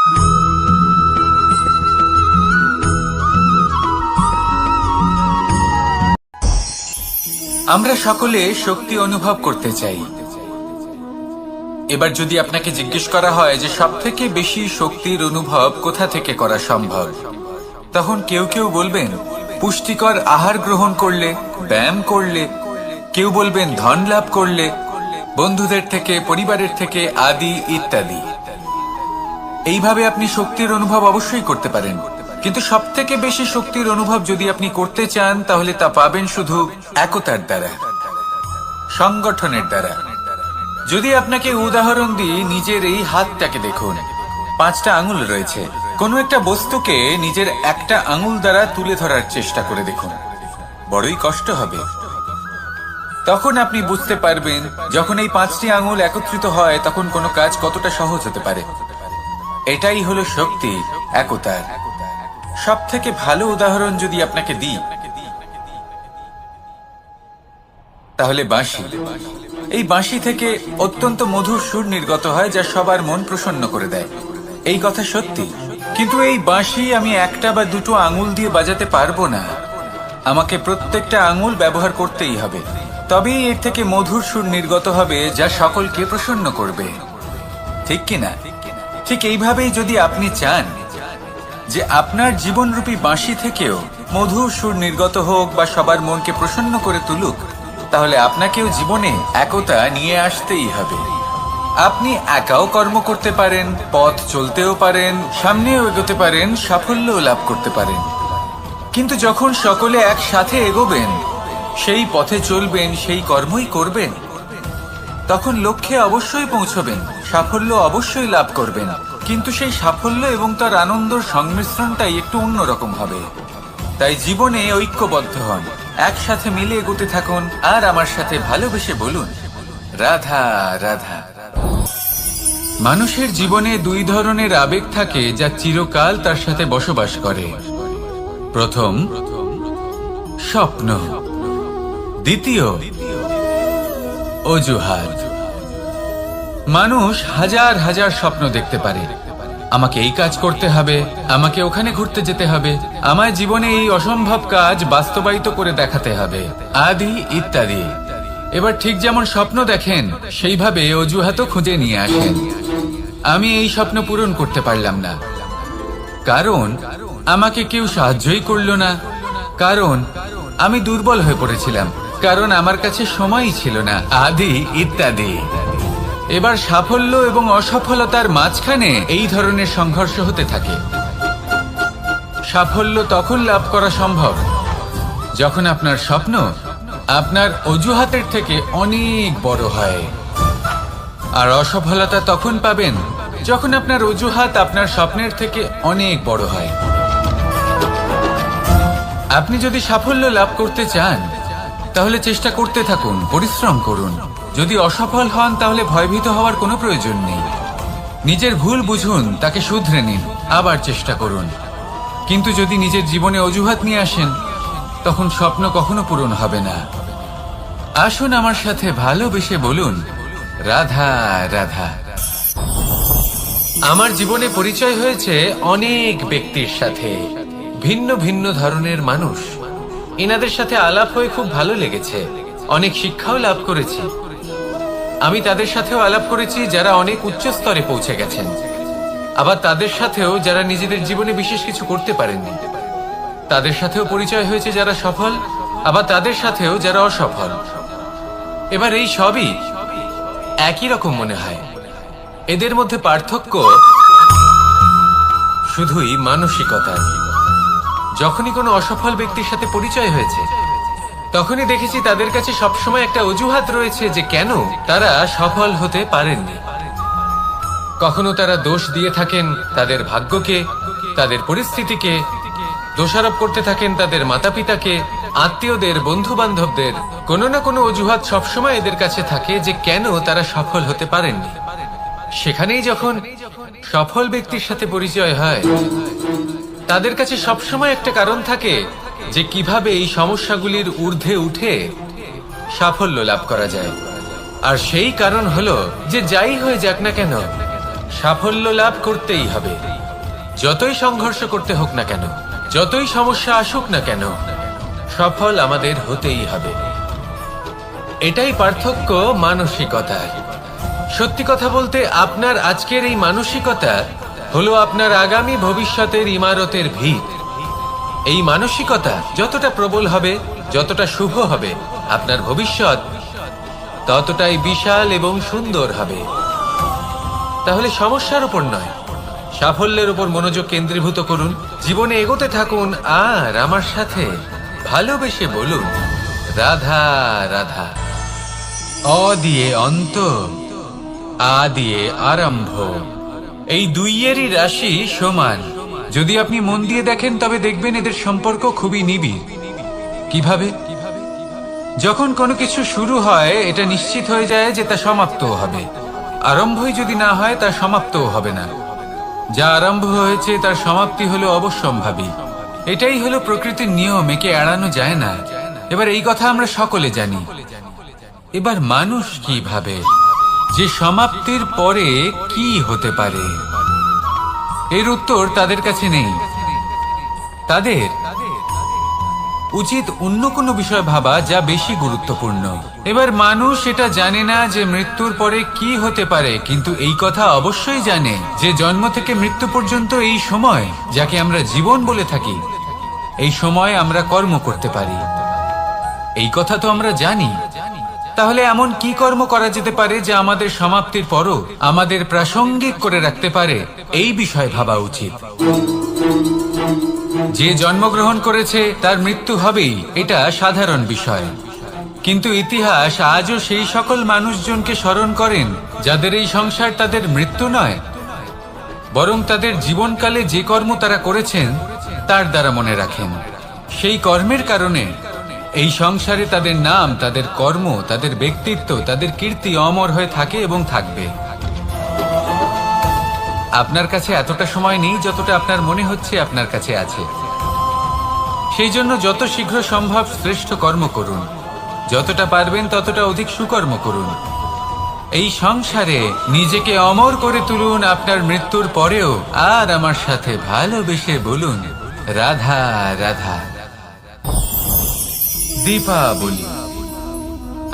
আমরা সকলে শক্তি অনুভব করতে চাই। এবার যদি আপনাকে জিজ্ঞেস করা হয় যে সবথেকে বেশি শক্তির অনুভব কোথা থেকে করা সম্ভব, তখন কেউ কেউ বলবেন পুষ্টিকর আহার গ্রহণ করলে, ব্যায়াম করলে, কেউ বলবেন ধন লাভ করলে, বন্ধুদের থেকে, পরিবারের থেকে, আদি ইত্যাদি। এইভাবে আপনি শক্তির অনুভব অবশ্যই করতে পারেন, কিন্তু সবথেকে বেশি শক্তির অনুভব যদি আপনি করতে চান তাহলে তা পাবেন শুধু একতার দ্বারা, সংগঠনের দ্বারা। যদি আপনাকে উদাহরণ দিই, নিজের এই হাতটাকে দেখুন, 5টা আঙুল রয়েছে। কোনো একটা বস্তুকে নিজের একটা আঙুল দ্বারা তুলে ধরার চেষ্টা করে দেখুন, বড়ই কষ্ট হবে। তখন আপনি বুঝতে পারবেন যখন এই 5টি আঙুল একত্রিত হয় তখন কোনো কাজ কতটা সহজ হতে পারে। এটাই হলো শক্তি, একতার। সব থেকে ভালো উদাহরণ যদি আপনাকে দিই তাহলে বাঁশি। এই বাঁশি থেকে অত্যন্ত মধুর সুর নির্গত হয় যা সবার মন প্রসন্ন করে দেয়। এই কথা সত্যি, কিন্তু এই বাঁশি আমি একটা বা দুটো আঙুল দিয়ে বাজাতে পারবো না। আমাকে প্রত্যেকটা আঙুল ব্যবহার করতেই হবে, তবেই এর থেকে মধুর সুর নির্গত হবে যা সকলকে প্রসন্ন করবে, ঠিক কিনা? ঠিক এইভাবেই যদি আপনি চান যে আপনার জীবনরূপী বাঁশি থেকেও মধুর সুর নির্গত হোক বা সবার মনকে প্রসন্ন করে তুলুক, তাহলে আপনাকেও জীবনে একতা নিয়ে আসতেই হবে। আপনি একাও কর্ম করতে পারেন, পথ চলতেও পারেন, সামনেও এগোতে পারেন, সাফল্যও লাভ করতে পারেন। কিন্তু যখন সকলে একসাথে এগোবেন, সেই পথে চলবেন, সেই কর্মই করবেন, তখন লক্ষ্যে অবশ্যই পৌঁছবেন, সাফল্য অবশ্যই লাভ করবেন। কিন্তু সেই সাফল্য এবং তার আনন্দর সংমিশ্রণটাই একটু অন্যরকম হবে। তাই জীবনে ঐক্যবদ্ধ হন, একসাথে মিলে এগোতে থাকুন, আর আমার সাথে ভালোবেসে বলুন রাধা রাধা। মানুষের জীবনে 2 ধরনের আবেগ থাকে যা চিরকাল তার সাথে বসবাস করে। প্রথম, স্বপ্ন। দ্বিতীয়, অজুহাত। মানুষ হাজার হাজার স্বপ্ন দেখতে পারে। আমাকে এই কাজ করতে হবে, আমাকে ওখানে ঘুরতে যেতে হবে, আমায় জীবনে এই অসম্ভব কাজ বাস্তবায়িত করে দেখাতে হবে, আদি ইত্যাদি। এবার ঠিক যেমন স্বপ্ন দেখেন সেইভাবে অজুহাতও খুঁজে নিয়ে আসেন। আমি এই স্বপ্ন পূরণ করতে পারলাম না, কারণ আমাকে কেউ সাহায্যই করলো না, কারণ আমি দুর্বল হয়ে পড়েছিলাম, কারণ আমার কাছে সময়ই ছিল না, আদি ইত্যাদি। এবার সাফল্য এবং অসফলতার মাঝখানে এই ধরনের সংঘর্ষ হতে থাকে। সাফল্য তখন লাভ করা সম্ভব যখন আপনার স্বপ্ন আপনার অজুহাতের থেকে অনেক বড় হয়, আর অসফলতা তখন পাবেন যখন আপনার অজুহাত আপনার স্বপ্নের থেকে অনেক বড় হয়। আপনি যদি সাফল্য লাভ করতে চান তাহলে চেষ্টা করতে থাকুন, পরিশ্রম করুন। যদি অসফল হন তাহলে ভয়ভীত হওয়ার কোনো প্রয়োজন নেই। নিজের ভুল বুঝুন, তাকে শুধরে নিন, আবার চেষ্টা করুন। কিন্তু যদি নিজের জীবনে অজুহাত নিয়ে আসেন তখন স্বপ্ন কখনো পূরণ হবে না। আসুন আমার সাথে ভালোবেসে বলুন রাধা রাধা। আমার জীবনে পরিচয় হয়েছে অনেক ব্যক্তির সাথে, ভিন্ন ভিন্ন ধরনের মানুষ। এনাদের সাথে আলাপ হয়ে খুব ভালো লেগেছে, অনেক শিক্ষাও লাভ করেছি। আমি তাদের সাথেও আলাপ করেছি যারা অনেক উচ্চ স্তরে পৌঁছে গেছেন, আবার তাদের সাথেও যারা নিজেদের জীবনে বিশেষ কিছু করতে পারেননি। তাদের সাথেও পরিচয় হয়েছে যারা সফল, আবার তাদের সাথেও যারা অসফল। এবার এই সবই একই রকম মনে হয়। এদের মধ্যে পার্থক্য শুধুই মানসিকতার। যখনই কোনো অসফল ব্যক্তির সাথে পরিচয় হয়েছে তখনই দেখেছি তাদের কাছে সবসময় একটা অজুহাত রয়েছে যে কেন তারা সফল হতে পারেননি। কখনো তারা দোষ দিয়ে থাকেন তাদের ভাগ্যকে, তাদের পরিস্থিতিকে, দোষারোপ করতে থাকেন তাদের মাতা পিতাকে, আত্মীয়দের, বন্ধু বান্ধবদের। কোনো না কোনো অজুহাত সবসময় এদের কাছে থাকে যে কেন তারা সফল হতে পারেননি। সেখানেই যখন সফল ব্যক্তির সাথে পরিচয় হয় তাদের কাছে সবসময় একটা কারণ থাকে যে কিভাবে এই সমস্যাগুলির ঊর্ধ্বে উঠে সাফল্য লাভ করা যায়। আর সেই কারণ হলো যে যাই হয়ে যাক না কেন সাফল্য লাভ করতেই হবে। যতই সংঘর্ষ করতে হোক না কেন, যতই সমস্যা আসুক না কেন, সফল আমাদের হতেই হবে। এটাই পার্থক্য মানসিকতার। সত্যি কথা বলতে আপনার আজকের এই মানসিকতা হলো আপনার আগামী ভবিষ্যতের ইমারতের ভিত। এই মানসিকতা যতটা প্রবল হবে, যতটা শুভ হবে, আপনার ভবিষ্যৎ ততটাই বিশাল এবং সুন্দর হবে। তাহলে সমস্যার উপর নয়, সাফল্যের উপর মনোযোগ কেন্দ্রীভূত করুন, জীবনে এগোতে থাকুন, আর আমার সাথে ভালোবেসে বলুন, রাধা রাধা। অ দিয়ে অন্ত, আ দিয়ে আরম্ভ। এই দুইয়েরই রাশি সমান। যদি আপনি মন দিয়ে দেখেন তবে দেখবেন এদের সম্পর্ক খুবই নিবিড়। কিভাবে? যখন কোনো কিছু শুরু হয় এটা নিশ্চিত হয়ে যায় যে তা সমাপ্তও হবে। আরম্ভই যদি না হয় তা সমাপ্তও হবে না। যা আরম্ভ হয়েছে তার সমাপ্তি হলো অবশ্যম্ভাবী। এটাই হলো প্রকৃতির নিয়ম, একে এড়ানো যায় না। এবার এই কথা আমরা সকলে জানি। এবার মানুষ কি ভাবে যে সমাপ্তির পরে কি হতে পারে, এর উত্তর তাদের কাছে নেই। তাদের উচিত অন্য কোনো বিষয় ভাবা যা বেশি গুরুত্বপূর্ণ। এবার মানুষ এটা জানে না যে মৃত্যুর পরে কি হতে পারে, কিন্তু এই কথা অবশ্যই জানে যে জন্ম থেকে মৃত্যু পর্যন্ত এই সময়, যাকে আমরা জীবন বলে থাকি, এই সময় আমরা কর্ম করতে পারি। এই কথা তো আমরা জানি। তাহলে এমন কি কর্ম করা যেতে পারে যা আমাদের সমাপ্তির পরও আমাদের প্রাসঙ্গিক করে রাখতে পারে, এই বিষয়ে ভাবা উচিত। যে জন্মগ্রহণ করেছে তার মৃত্যু হবেই, এটা সাধারণ বিষয়। কিন্তু ইতিহাস আজও সেই সকল মানুষজনকে স্মরণ করেন যাদের এই সংসার তাদের মৃত্যু নয়, বরং তাদের জীবনকালে যে কর্ম তারা করেছেন তার দ্বারা মনে রাখেন। সেই কর্মের কারণে এই সংসারে তাদের নাম, তাদের কর্ম, তাদের ব্যক্তিত্ব, তাদের কীর্তি অমর হয়ে থাকে এবং থাকবে। আপনার কাছে এতটা সময় নেই যতটা আপনার মনে হচ্ছে আপনার কাছে আছে। সেই জন্য যত শীঘ্র সম্ভব শ্রেষ্ঠ কর্ম করুন, যতটা পারবেন ততটা অধিক সুকর্ম করুন। এই সংসারে নিজেকে অমর করে তুলুন আপনার মৃত্যুর পরেও, আর আমার সাথে ভালোবেসে বলুন, রাধা রাধা। দীপাবলি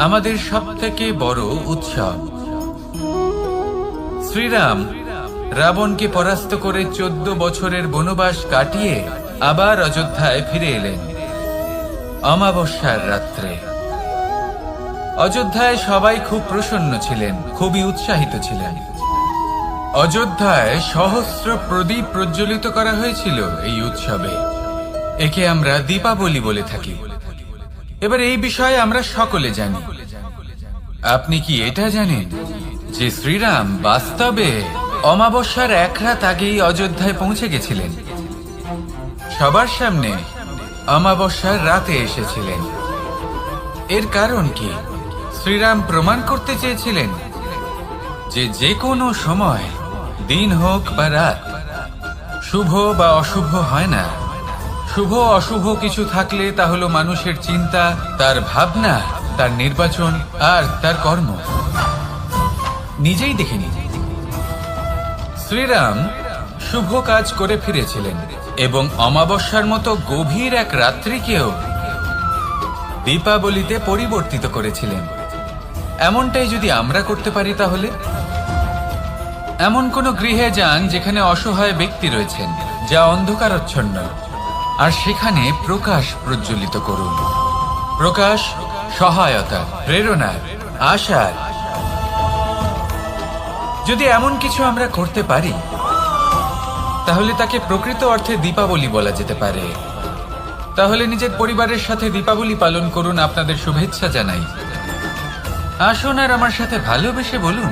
আমাদের সবথেকে বড় উৎসব। শ্রীরাম রাবণকে পরাস্ত করে 14 বছরের বনবাস কাটিয়ে আবার অযোধ্যায় ফিরে এলেন অমাবস্যার রাত্রে। অযোধ্যায় সবাই খুব প্রসন্ন ছিলেন, খুবই উৎসাহিত ছিলেন। অযোধ্যায় সহস্র প্রদীপ প্রজ্বলিত করা হয়েছিল এই উৎসবে। একে আমরা দীপাবলি বলে থাকি। এবার এই বিষয়ে আমরা সকলে জানি। আপনি কি এটা জানেন যে শ্রীরাম বাস্তবে অমাবস্যার এক রাত আগেই অযোধ্যায় পৌঁছে গেছিলেন? সবার সামনে অমাবস্যার রাতে এসেছিলেন। এর কারণ কি? শ্রীরাম প্রমাণ করতে চেয়েছিলেন যে যে কোনো সময়, দিন হোক বা রাত, শুভ বা অশুভ হয় না। শুভ অশুভ কিছু থাকলে তা হলো মানুষের চিন্তা, তার ভাবনা, তার নির্বাচন আর তার কর্ম। নিজেই দেখে নিন, শ্রীরাম শুভ কাজ করে ফিরেছিলেন এবং অমাবস্যার মতো গভীর এক রাত্রিকেও দীপাবলিতে পরিবর্তিত করেছিলেন। এমনটাই যদি আমরা করতে পারি, তাহলে এমন কোন গৃহে যান যেখানে অসহায় ব্যক্তি রয়েছেন, যা অন্ধকারাচ্ছন্ন, আর সেখানে প্রকাশ প্রজ্বলিত করুন। প্রকাশ সহায়তা, প্রেরণা, আশার। যদি এমন কিছু আমরা করতে পারি তাহলে তাকে প্রকৃত অর্থে দীপাবলি বলা যেতে পারে। তাহলে নিজের পরিবারের সাথে দীপাবলি পালন করুন। আপনাদের শুভেচ্ছা জানাই। আসুন আর আমার সাথে ভালোবেসে বলুন,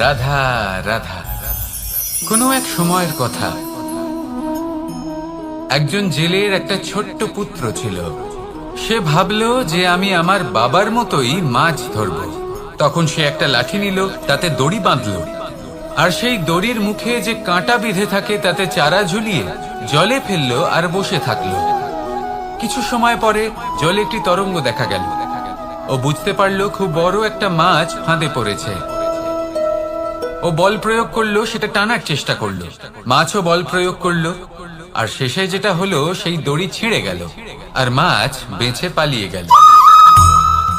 রাধা রাধা। কোনো এক সময়ের কথা, একজন জেলের একটা ছোট্ট পুত্র ছিল। সে ভাবল যে আমি আমার বাবার মতোই মাছ ধরব। তখন সে একটা লাঠি নিল, তাতে দড়ি বাঁধল, আর সেই দড়ির মুখে যে কাঁটা বিঁধে থাকে তাতে চারা ঝুলিয়ে জলে ফেললো আর বসে থাকলো। কিছু সময় পরে জলে একটি তরঙ্গ দেখা গেল। ও বুঝতে পারলো খুব বড় একটা মাছ ফাঁদে পড়েছে। ও বল প্রয়োগ করলো, সেটা টানার চেষ্টা করলো। মাছও বল প্রয়োগ করলো, আর শেষে যেটা হলো সেই দড়ি ছিঁড়ে গেল আর মাছ বেঁচে পালিয়ে গেল।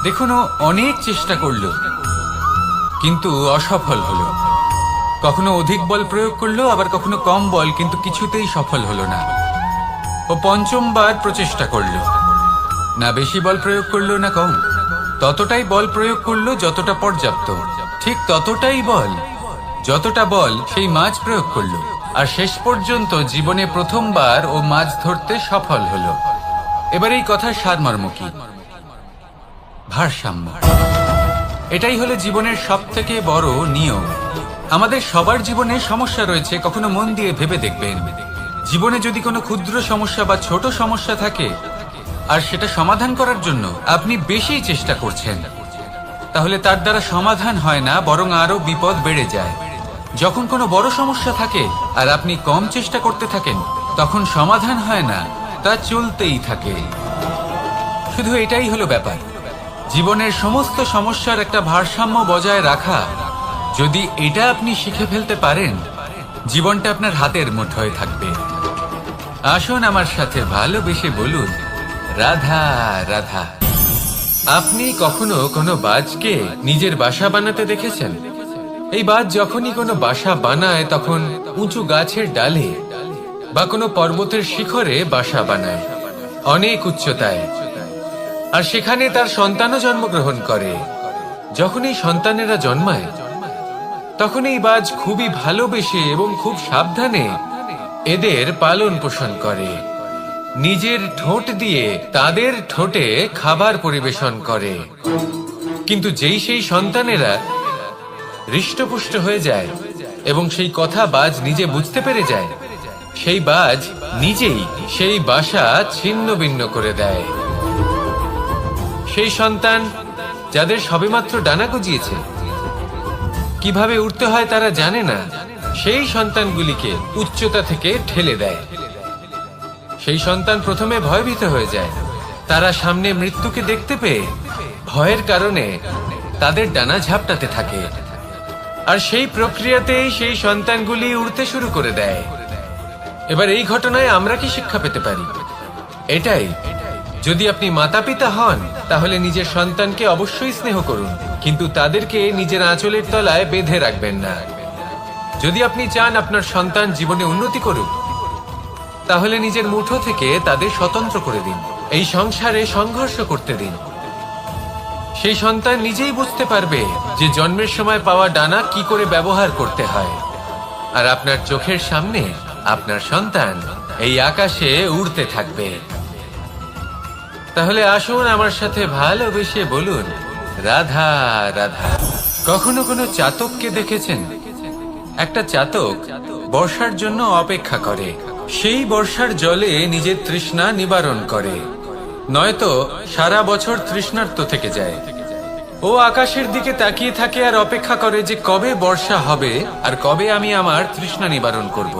দেখুন, ও অনেক চেষ্টা করলো কিন্তু অসফল হলো। কখনো অধিক বল প্রয়োগ করলো, আবার কখনো কম বল, কিন্তু কিছুতেই সফল হলো না। ও পঞ্চমবার প্রচেষ্টা করলো, না বেশি বল প্রয়োগ করলো না কম, ততটাই বল প্রয়োগ করলো যতটা পর্যাপ্ত, ঠিক ততটাই বল, যতটা বল সেই মাছ প্রয়োগ করলো। আর শেষ পর্যন্ত জীবনে প্রথমবার ও মাছ ধরতে সফল হলো। এবার এই কথার সারমর্ম কি? ভারসাম্য। এটাই হলো জীবনের সবথেকে বড় নিয়ম। আমাদের সবার জীবনে সমস্যা রয়েছে, কখনো মন দিয়ে ভেবে দেখবেন। জীবনে যদি কোনো ক্ষুদ্র সমস্যা বা ছোট সমস্যা থাকে আর সেটা সমাধান করার জন্য আপনি বেশি চেষ্টা করছেন, তাহলে তার দ্বারা সমাধান হয় না, বরং আরো বিপদ বেড়ে যায়। যখন কোনো বড় সমস্যা থাকে আর আপনি কম চেষ্টা করতে থাকেন, তখন সমাধান হয় না, তা চলতেই থাকে। শুধু এটাই হলো ব্যাপার। জীবনের সমস্ত সমস্যার একটা ভারসাম্য বজায় রাখা, যদি এটা আপনি শিখে ফেলতে পারেন, জীবনটা আপনার হাতের মুঠোয় থাকবে। আসুন আমার সাথে ভালোবেসে বলুন, রাধা রাধা। আপনি কখনো কোনো বাজকে নিজের বাসা বানাতে দেখেছেন? এই বাজ যখনই কোনো বাসা বানায়, তখন উঁচু গাছের ডালে বা কোনো পর্বতের শিখরে বাসা বানায়, অনেক উচ্চতায়। আর সেখানে তার সন্তানও জন্মগ্রহণ করে। যখন এই সন্তানেরা জন্মায়, তখন এই বাজ খুবই ভালোবেসে এবং খুব সাবধানে এদের পালন পোষণ করে। নিজের ঠোঁট দিয়ে তাদের ঠোঁটে খাবার পরিবেশন করে। কিন্তু যেই সেই সন্তানেরা হৃষ্টপুষ্ট হয়ে যায় এবং সেই কথা বাজ নিজে বুঝতে পেরে যায়, সেই বাজ নিজেই সেই বাসা ছিন্ন ভিন্ন করে দেয়। সেই সন্তান যাদের সবেমাত্র ডানা গজিয়েছে, কিভাবে উঠতে হয় তারা জানে না, সেই সন্তানগুলিকে উচ্চতা থেকে ঠেলে দেয়। সেই সন্তান প্রথমে ভয়ভীত হয়ে যায়। তারা সামনে মৃত্যুকে দেখতে পেয়ে ভয়ের কারণে তাদের ডানা ঝাপটাতে থাকে। আর সেই প্রক্রিয়াতেই সেই সন্তানগুলি উড়তে শুরু করে দেয়। এবার এই ঘটনায় আমরা কি শিক্ষা পেতে পারি? এটাই, যদি আপনি মাতা পিতা হন, তাহলে নিজের সন্তানকে অবশ্যই স্নেহ করুন, কিন্তু তাদেরকে নিজের আঁচলের তলায় বেঁধে রাখবেন না। যদি আপনি চান আপনার সন্তান জীবনে উন্নতি করুক, তাহলে নিজের মুঠো থেকে তাদের স্বতন্ত্র করে দিন। এই সংসারে সংঘর্ষ করতে দিন। সেই সন্তান নিজেই বুঝতে পারবে যে জন্মের সময় পাওয়া ডানা কি করে ব্যবহার করতে হয়। আর আপনার চোখের সামনে আপনার সন্তান এই আকাশে উড়তে থাকবে। তাহলে আসুন আমার সাথে ভালোবেসে বলুন, রাধা রাধা। কখনো কোনো চাতককে দেখেছেন? একটা চাতক বর্ষার জন্য অপেক্ষা করে। সেই বর্ষার জলে নিজের তৃষ্ণা নিবারণ করে, নয়তো সারা বছর তৃষ্ণার্ত থেকে যায়। ও আকাশের দিকে তাকিয়ে থাকে আর অপেক্ষা করে যে কবে বর্ষা হবে আর কবে আমি আমার তৃষ্ণা নিবারণ করব।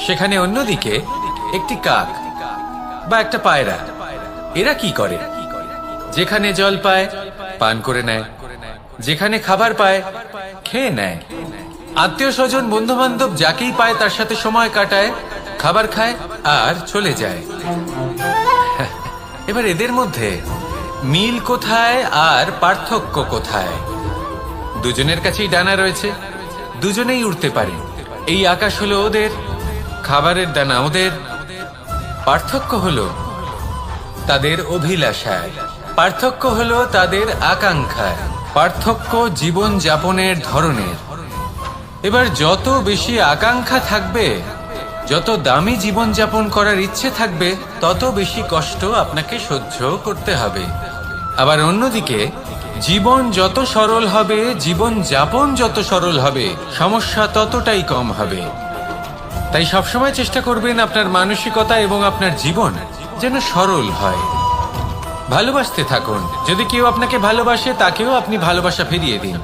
সেখানে অন্যদিকে একটি কাক বা একটা পায়রা, এরা কি করে? যেখানে জল পায় পান করে নেয়, যেখানে খাবার পায় খেয়ে নেয়, আত্মীয় স্বজন বন্ধু বান্ধব যাকেই পায় তার সাথে সময় কাটায়, খাবার খায় আর চলে যায়। এবার এদের মধ্যে মিল কোথায় আর পার্থক্য কোথায়? দুজনের কাছেই ডানা রয়েছে, দুজনেই উড়তে পারে। এই আকাশ হলো ওদের, খাবারের দানা ওদের। পার্থক্য হলো তাদের অভিলাষায়, পার্থক্য হলো তাদের আকাঙ্ক্ষায়, পার্থক্য জীবন যাপনের ধরনের। এবার যত বেশি আকাঙ্ক্ষা থাকবে, যত দামি জীবন যাপন করার ইচ্ছে থাকবে, তত বেশি কষ্ট আপনাকে সহ্য করতে হবে। আবার অন্যদিকে জীবন যত সরল হবে, জীবন যাপন যত সরল হবে, সমস্যা ততটাই কম হবে। তাই সবসময় চেষ্টা করবেন আপনার মানসিকতা এবং আপনার জীবন যেন সরল হয়। ভালোবাসতে থাকুন। যদি কেউ আপনাকে ভালোবাসে, তাকেও আপনি ভালোবাসা ফিরিয়ে দিন।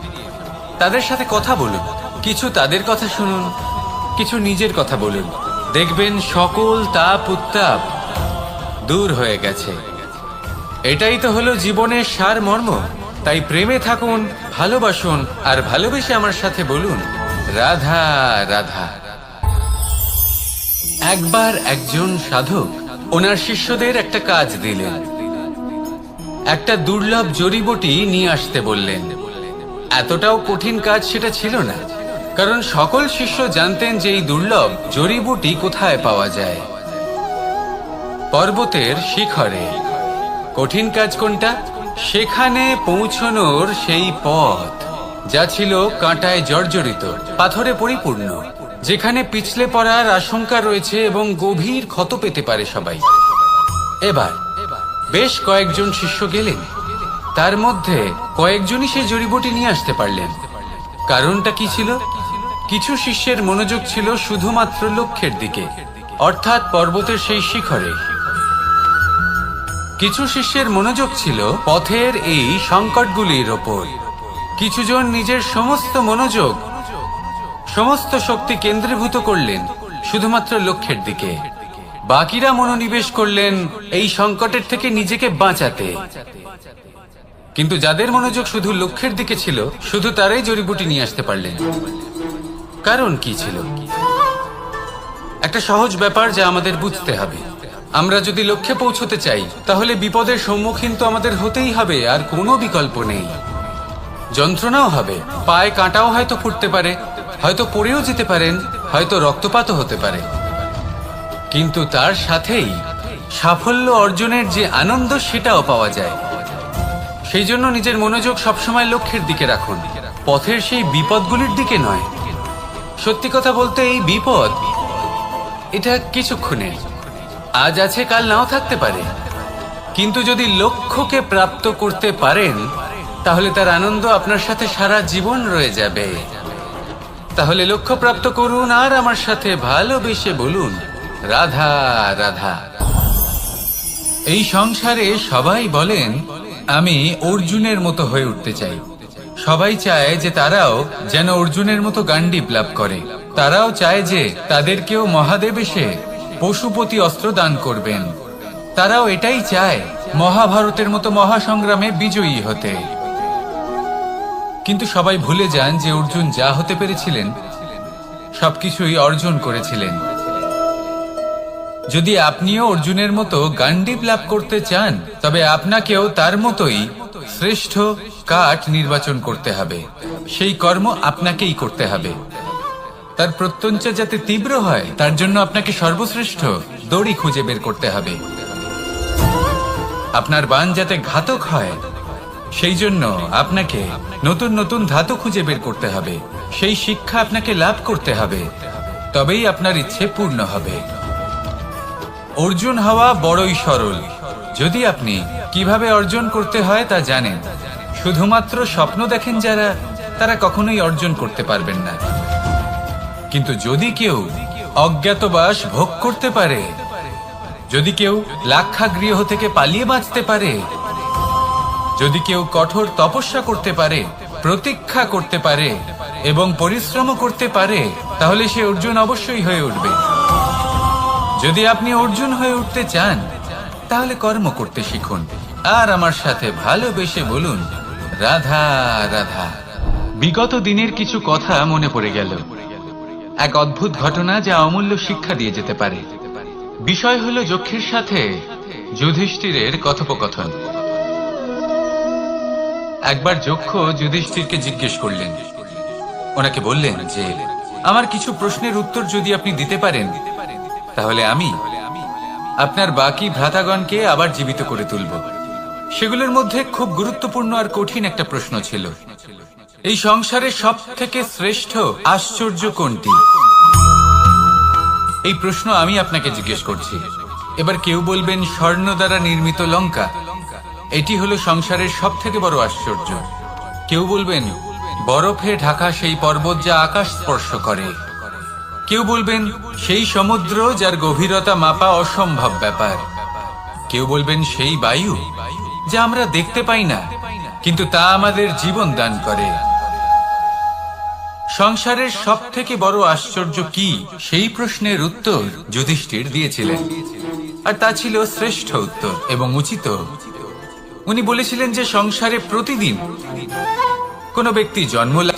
তাদের সাথে কথা বলুন, কিছু তাদের কথা শুনুন, কিছু নিজের কথা বলুন। দেখবেন সকল তাপ উত্তাপ দূর হয়ে গেছে। এটাই তো হলো জীবনের সারমর্ম। তাই প্রেমে থাকুন, ভালোবাসুন, আর ভালোবেসে আমার সাথে বলুন, রাধা রাধা। একবার একজন সাধক ওনার শিষ্যদের একটা কাজ দিলেন। একটা দুর্লভ জড়িবুটি নিয়ে আসতে বললেন। এতটাও কঠিন কাজ সেটা ছিল না, কারণ সকল শিষ্য জানতেন যে এই দুর্লভ জড়িবুটি কোথায় পাওয়া যায়। পর্বতের শিখরে। কঠিন কাজ কোনটা? সেখানে পৌঁছনোর সেই পথ যা ছিল কাঁটায় জর্জরিত, পাথরে পরিপূর্ণ, যেখানে পিছলে পড়ার আশঙ্কা রয়েছে এবং গভীর ক্ষত পেতে পারে সবাই। এবার বেশ কয়েকজন শিষ্য গেলেন, তার মধ্যে কয়েকজনই সেই জড়িবুটি নিয়ে আসতে পারলেন। কারণটা কি ছিল? কিছু শিষ্যের মনোযোগ ছিল শুধুমাত্র লক্ষ্যের দিকে, অর্থাৎ পর্বতের সেই শিখরে। কিছু শিষ্যের মনোযোগ ছিল পথের এই সংকটগুলির ওপর। কিছুজন নিজের সমস্ত মনোযোগ, সমস্ত শক্তি কেন্দ্রীভূত করলেন শুধুমাত্র লক্ষ্যের দিকে। বাকিরা মনোনিবেশ করলেন এই সংকটের থেকে নিজেকে বাঁচাতে। কিন্তু যাদের মনোযোগ শুধু লক্ষ্যের দিকে ছিল, শুধু তারাই জড়িবুটি নিয়ে আসতে পারলেন। কারণ কি ছিল? একটা সহজ ব্যাপার যা আমাদের বুঝতে হবে। আমরা যদি লক্ষ্যে পৌঁছতে চাই, তাহলে বিপদের সম্মুখীন তো আমাদের হতেই হবে, আর কোনো বিকল্প নেই। যন্ত্রণাও হবে, পায়ে কাঁটাও হয়তো ফুটতে পারে, হয়তো পড়েও যেতে পারেন, হয়তো রক্তপাতও হতে পারে। কিন্তু তার সাথেই সাফল্য অর্জনের যে আনন্দ, সেটাও পাওয়া যায়। সেই জন্য নিজের মনোযোগ সবসময় লক্ষ্যের দিকে রাখুন, পথের সেই বিপদগুলির দিকে নয়। সত্যি কথা বলতে, এই বিপদ এটা কিছুক্ষণের, আজ আছে কাল নাও থাকতে পারে। কিন্তু যদি লক্ষ্যকে প্রাপ্ত করতে পারেন, তাহলে তার আনন্দ আপনার সাথে সারা জীবন রয়ে যাবে। তাহলে লক্ষ্য প্রাপ্ত করুন আর আমার সাথে ভালোবেসে বলুন, রাধা রাধা। এই সংসারে সবাই বলেন, আমি অর্জুনের মতো হয়ে উঠতে চাই। সবাই চায় যে তারাও যেন অর্জুনের মতো গান্ডীব লাভ করে। তারাও চায় যে তাদেরকেও মহাদেব এসে পশুপতি অস্ত্র দান করবেন। তারাও এটাই চায় মহাভারতের মতো মহাসংগ্রামে বিজয়ী হতে। কিন্তু সবাই ভুলে যান যে অর্জুন যা হতে পেরেছিলেন, সবকিছুই অর্জন করেছিলেন। যদি আপনিও অর্জুনের মতো গান্ডীব লাভ করতে চান, তবে আপনাকেও তার মতোই শ্রেষ্ঠ কাঠ নির্বাচন করতে হবে। সেই কর্ম আপনাকেই করতে হবে। তার প্রত্যঞ্চা যাতে তীব্র হয়, তার জন্য আপনাকে সর্বশ্রেষ্ঠ দড়ি খুঁজে বের করতে হবে। আপনার বাণ যাতে ঘাতক হয়, সেই জন্য আপনাকে নতুন নতুন ধাতু খুঁজে বের করতে হবে। সেই শিক্ষা আপনাকে লাভ করতে হবে, তবেই আপনার ইচ্ছে পূর্ণ হবে। অর্জুন হওয়া বড়ই সরল, যদি আপনি কিভাবে অর্জন করতে হয় তা জানেন। শুধুমাত্র স্বপ্ন দেখেন যারা, তারা কখনোই অর্জন করতে পারবেন না। কিন্তু যদি কেউ অজ্ঞাতবাস ভোগ করতে পারে, যদি কেউ লাক্ষাগৃহ থেকে পালিয়ে বাঁচতে পারে, যদি কেউ কঠোর তপস্যা করতে পারে, প্রতীক্ষা করতে পারে এবং পরিশ্রম করতে পারে, তাহলে সে অর্জুন অবশ্যই হয়ে উঠবে। যদি আপনি অর্জুন হয়ে উঠতে চান, তাহলে কর্ম করতে শিখুন আর আমার সাথে ভালোবেসে বলুন, রাধা রাধা। বিগত দিনের কিছু কথা মনে পড়ে গেল। এক অদ্ভুত ঘটনা যা অমূল্য শিক্ষা দিয়ে যেতে পারে। বিষয় হলো যক্ষের সাথে যুধিষ্ঠিরের কথোপকথন। একবার যক্ষ যুধিষ্ঠিরকে জিজ্ঞেস করলেন। ওনাকে বললেন যে, আমার কিছু প্রশ্নের উত্তর যদি আপনি দিতে পারেন, তাহলে আমি আপনার বাকি ভ্রাতাগণকে আবার জীবিত করে তুলব। সেগুলোর মধ্যে খুব গুরুত্বপূর্ণ আর কঠিন একটা প্রশ্ন ছিল, এই সংসারে সব থেকে শ্রেষ্ঠ আশ্চর্য কোনটি? এই প্রশ্ন আমি আপনাকে জিজ্ঞেস করছি। এবার কেউ বলবেন স্বর্ণ দ্বারা নির্মিত লঙ্কা, এটি হলো সংসারের সব থেকে বড় আশ্চর্য। কেউ বলবেন বরফে ঢাকা সেই পর্বত যা আকাশ স্পর্শ করে। কেউ বলবেন সেই সমুদ্র যার গভীরতা মাপা অসম্ভব ব্যাপার। কেউ বলবেন সেই বায়ু যা আমরা দেখতে পাই না, কিন্তু তা আমাদের জীবন দান করে। সংসারের সব থেকে বড় আশ্চর্য কি, সেই প্রশ্নের উত্তর যুধিষ্ঠির দিয়েছিলেন, আর তা ছিল শ্রেষ্ঠ উত্তর এবং উচিত। উনি বলেছিলেন যে সংসারে প্রতিদিন কোনো ব্যক্তি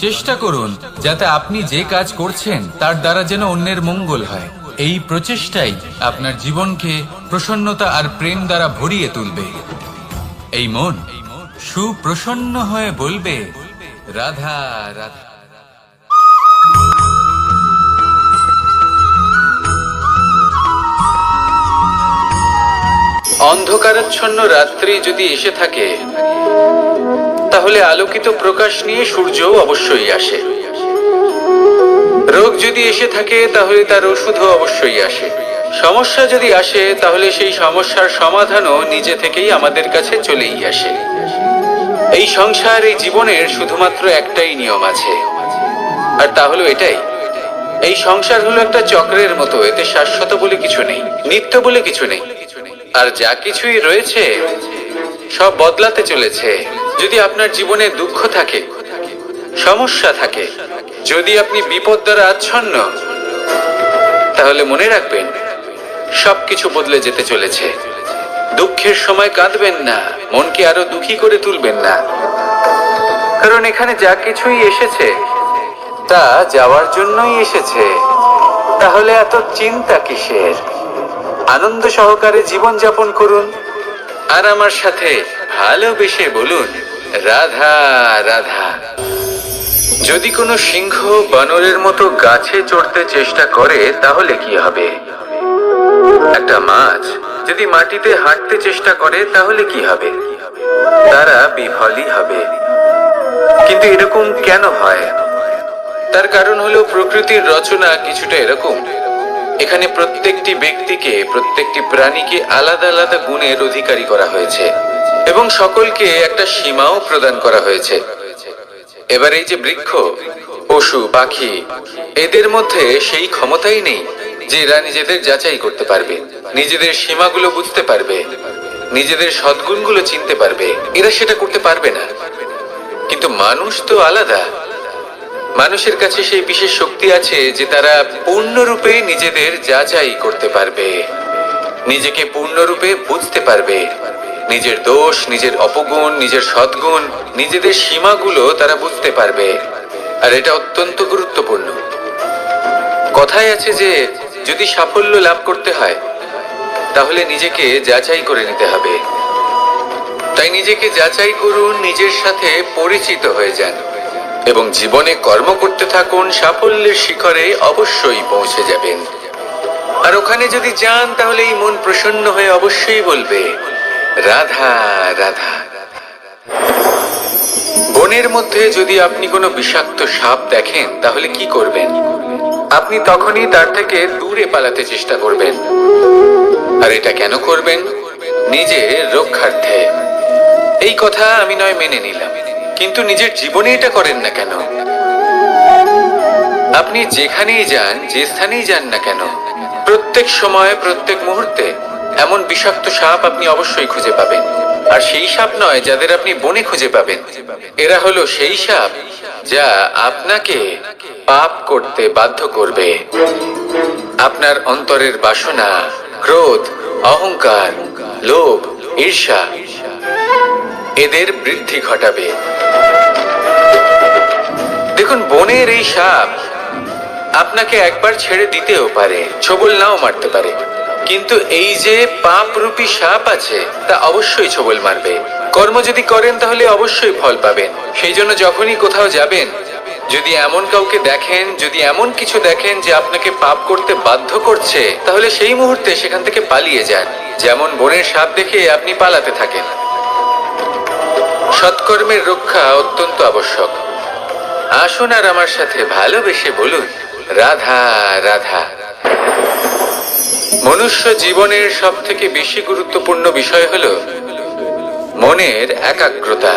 চেষ্টা করুন যাতে আপনি যে কাজ করছেন তার দ্বারা যেন অন্যের মঙ্গল হয়। এই প্রচেষ্টাই আপনার জীবনকে প্রসন্নতা আর প্রেম দ্বারা ভরিয়ে তুলবে। এই মন সুপ্রসন্ন হয়ে বলবে, রাধা রাধা। অন্ধকারাচ্ছন্ন রাত্রি যদি এসে থাকে, তাহলে আলোকিত প্রকাশ নিয়ে সূর্যও অবশ্যই আসে। রোগ যদি এসে থাকে, তাহলে তার ওষুধও অবশ্যই আসে। সমস্যা যদি আসে, তাহলে সেই সমস্যার সমাধানও নিজে থেকেই আমাদের কাছে চলেই আসে। এই সংসার, এই জীবনের শুধুমাত্র একটাই নিয়ম আছে, আর তা হলো এটাই, এই সংসার হলো একটা চক্রের মতো। এতে শাশ্বত বলে কিছু নেই, নিত্য বলে কিছু নেই, আর যা কিছুই রয়েছে সব বদলাতে চলেছে। যদি আপনার জীবনে দুঃখ থাকে, সমস্যা থাকে, যদি আপনি বিপদ দ্বারা আচ্ছন্ন, তাহলে মনে রাখবেন সবকিছু বদলে যেতে চলেছে। দুঃখের সময় কাঁদবেন না, মনকে আরো দুঃখী করে তুলবেন না, কারণ এখানে যা কিছুই এসেছে তা যাওয়ার জন্যই এসেছে। তাহলে এত চিন্তা কিসের? আনন্দ সহকারে জীবন যাপন করুন, আর আমার সাথে ভালোবেসে বলুন, রাধা রাধা। যদি কোনো সিংহ বানরের মতো গাছে চড়তে চেষ্টা করে, তাহলে কি হবে? একটা মাছ যদি মাটিতে হাঁটতে চেষ্টা করে, তাহলে কি হবে? তারা বিফলই হবে। কিন্তু এরকম কেন হয়? তার কারণ হলো প্রকৃতির রচনা কিছুটা এরকম। এখানে প্রত্যেকটি ব্যক্তিকে, প্রত্যেকটি প্রাণীকে আলাদা আলাদা গুণের অধিকারী করা হয়েছে, এবং সকলকে একটা সীমাও প্রদান করা হয়েছে। এবার এই যে বৃক্ষ, পশু, পাখি, এদের মধ্যে সেই ক্ষমতাই নেই যে এরা নিজেদের যাচাই করতে পারবে, নিজেদের সীমাগুলো বুঝতে পারবে, নিজেদের সদ্গুণগুলো চিনতে পারবে। এরা সেটা করতে পারবে না। কিন্তু মানুষ তো আলাদা। মানুষের কাছে সেই বিশেষ শক্তি আছে যে তারা পূর্ণরূপে নিজেদের যাচাই করতে পারবে, নিজেকে পূর্ণরূপে বুঝতে পারবে, নিজের দোষ, নিজের অপগুণ, নিজের সদ্গুণ, নিজেদের সীমাগুলো তারা বুঝতে পারবে। আর এটা অত্যন্ত গুরুত্বপূর্ণ। কথায় আছে যে যদি সাফল্য লাভ করতে হয়, তাহলে নিজেকে যাচাই করে নিতে হবে। তাই নিজেকে যাচাই করুন, নিজের সাথে পরিচিত হয়ে যান, এবং জীবনে কর্ম করতে থাকুন। সাফল্যের শিখরে অবশ্যই পৌঁছে যাবেন। আর ওখানে যদি যান, তাহলে এই মন প্রসন্ন হয়ে অবশ্যই বলবে, রাধা রাধা। বনের মধ্যে যদি আপনি কোনো বিষাক্ত সাপ দেখেন, তাহলে কি করবেন? আপনি তখনই তার থেকে দূরে পালাতে চেষ্টা করবেন। আর এটা কেন করবেন? নিজের রক্ষার্থে। এই কথা আমি নয় মেনে নিলাম, কিন্তু নিজের জীবনে এটা করেন না কেন? আপনি যেখানেই যান, যে স্থানেই যান না কেন, প্রত্যেক সময়, প্রত্যেক মুহূর্তে এমন বিষাক্ত সাপ আপনি অবশ্যই খুঁজে পাবেন। আর সেই সাপ নয় যাদের আপনি বনে খুঁজে পাবেন, এরা হলো সেই সাপ যা আপনাকে পাপ করতে বাধ্য করবে। আপনার অন্তরের বাসনা, ক্রোধ, অহংকার, লোভ, ঈর্ষা, এদের বৃদ্ধি ঘটাবে। দেখুন, বনের এই সাপ আপনাকে একবার ছেড়ে দিতেও পারে, ছোবল নাও মারতে পারে, কিন্তু এই যে পাপরূপী সাপ আছে, তা অবশ্যই ছোবল মারবে। কর্ম যদি করেন, তাহলে অবশ্যই ফল পাবেন। সেই জন্য যখনই কোথাও যাবেন, যদি এমন কাউকে দেখেন, যদি এমন কিছু দেখেন যে আপনাকে পাপ করতে বাধ্য করছে, তাহলে সেই মুহূর্তে সেখান থেকে পালিয়ে যান। যেমন বনের সাপ দেখে আপনি পালাতে থাকেন। সৎকর্মের রক্ষা অত্যন্ত আবশ্যক। আসুন আর আমার সাথে ভালোবেসে বলুন, রাধা রাধা। মনুষ্য জীবনের সব থেকে বেশি গুরুত্বপূর্ণ বিষয় হলো মনের একাগ্রতা।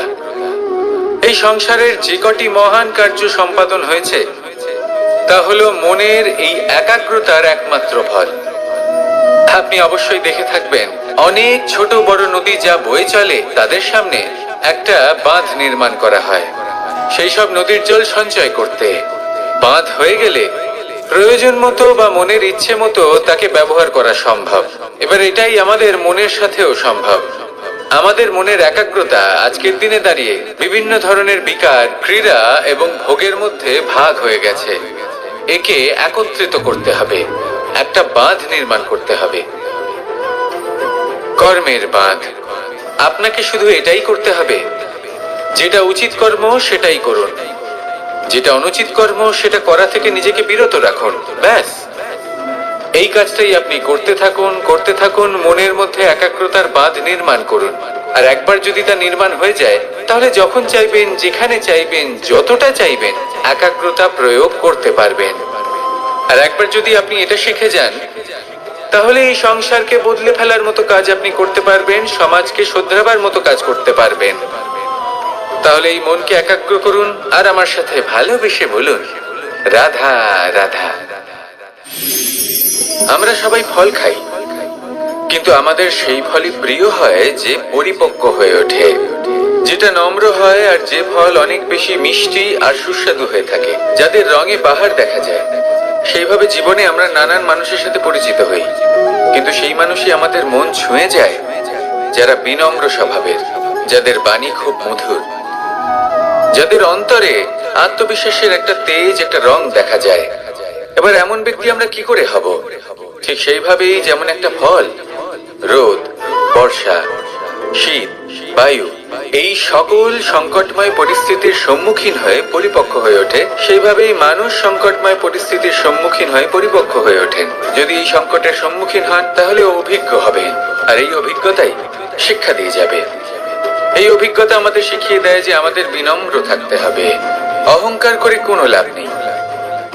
এই সংসারের যে কটি মহান কার্য সম্পাদন হয়েছে, তা হলো মনের এই একাগ্রতার একমাত্র ফল। আপনি অবশ্যই দেখে থাকবেন, অনেক ছোট বড় নদী যা বয়ে চলে, তাদের সামনে একটা বাঁধ নির্মাণ করা হয় সেই সব নদীর জল সঞ্চয় করতে। বাঁধ হয়ে গেলে প্রয়োজন মতো বা মনের ইচ্ছে মতো তাকে ব্যবহার করা সম্ভব। এবার এটাই আমাদের মনের সাথেও সম্ভব। আমাদের মনের একাগ্রতা আজকের দিনে দাঁড়িয়ে বিভিন্ন ধরনের বিকার, ক্রীড়া এবং ভোগের মধ্যে ভাগ হয়ে গেছে। একে একত্রিত করতে হবে, একটা বাঁধ নির্মাণ করতে হবে, কর্মের বাঁধ। আপনাকে শুধু এটাই করতে হবে, যেটা উচিত কর্ম সেটাই করুন, যেটা অনুচিত কর্ম সেটা করা থেকে নিজেকে বিরত রাখুন। ব্যাস, এই কাজটাই আপনি করতে থাকুন, মনের মধ্যে একাগ্রতার বাঁধ নির্মাণ করুন। আর একবার যদি তা নির্মাণ হয়ে যায়, তাহলে যখন চাইবেন, যেখানে চাইবেন, যতটা চাইবেন একাগ্রতা প্রয়োগ করতে পারবেন। আর একবার যদি আপনি এটা শিখে যান, তাহলে এই সংসারকে বদলে ফেলার মতো কাজ আপনি করতে পারবেন, সমাজকে শোধরাবার মতো কাজ করতে পারবেন। তাহলে এই মনকে একাগ্র করুন আর আমার সাথে ভালোবেসে বলুন, রাধা রাধা। আমরা সবাই ফল খাই, কিন্তু আমাদের সেই ফলই প্রিয় হয় যে পরিপক্ক হয়ে ওঠে, যেটা নম্র হয়, আর যে ফল অনেক বেশি মিষ্টি আর সুস্বাদু হয়ে থাকে, যাদের রঙে বাহার দেখা যায়। সেইভাবে জীবনে আমরা নানান মানুষের সাথে পরিচিত হই, কিন্তু সেই মানুষই আমাদের মন ছুঁয়ে যায় যারা বিনম্র স্বভাবের, যাদের বাণী খুব মধুর, যাদের অন্তরে আত্মবিশ্বাসের একটা তেজ, একটা রং দেখা যায়। এবার এমন ব্যক্তি আমরা কি করে হব? ঠিক সেইভাবেই যেমন একটা ফল রোদ, বর্ষা, শীত, বায়ু এই সকল সংকটময় পরিস্থিতির সম্মুখীন হয়ে পরিপক্ক হয়ে ওঠে, সেইভাবেই মানুষ সংকটময় পরিস্থিতির সম্মুখীন হয়ে পরিপক্ক হয়ে ওঠেন। যদি এই সংকটের সম্মুখীন হন, তাহলে অভিজ্ঞ হবেন, আর এই অভিজ্ঞতাই শিক্ষা দিয়ে যাবে। এই অভিজ্ঞতা আমাদের শিখিয়ে দেয় যে আমাদের বিনম্র থাকতে হবে। অহংকার করে কোনো লাভ নেই।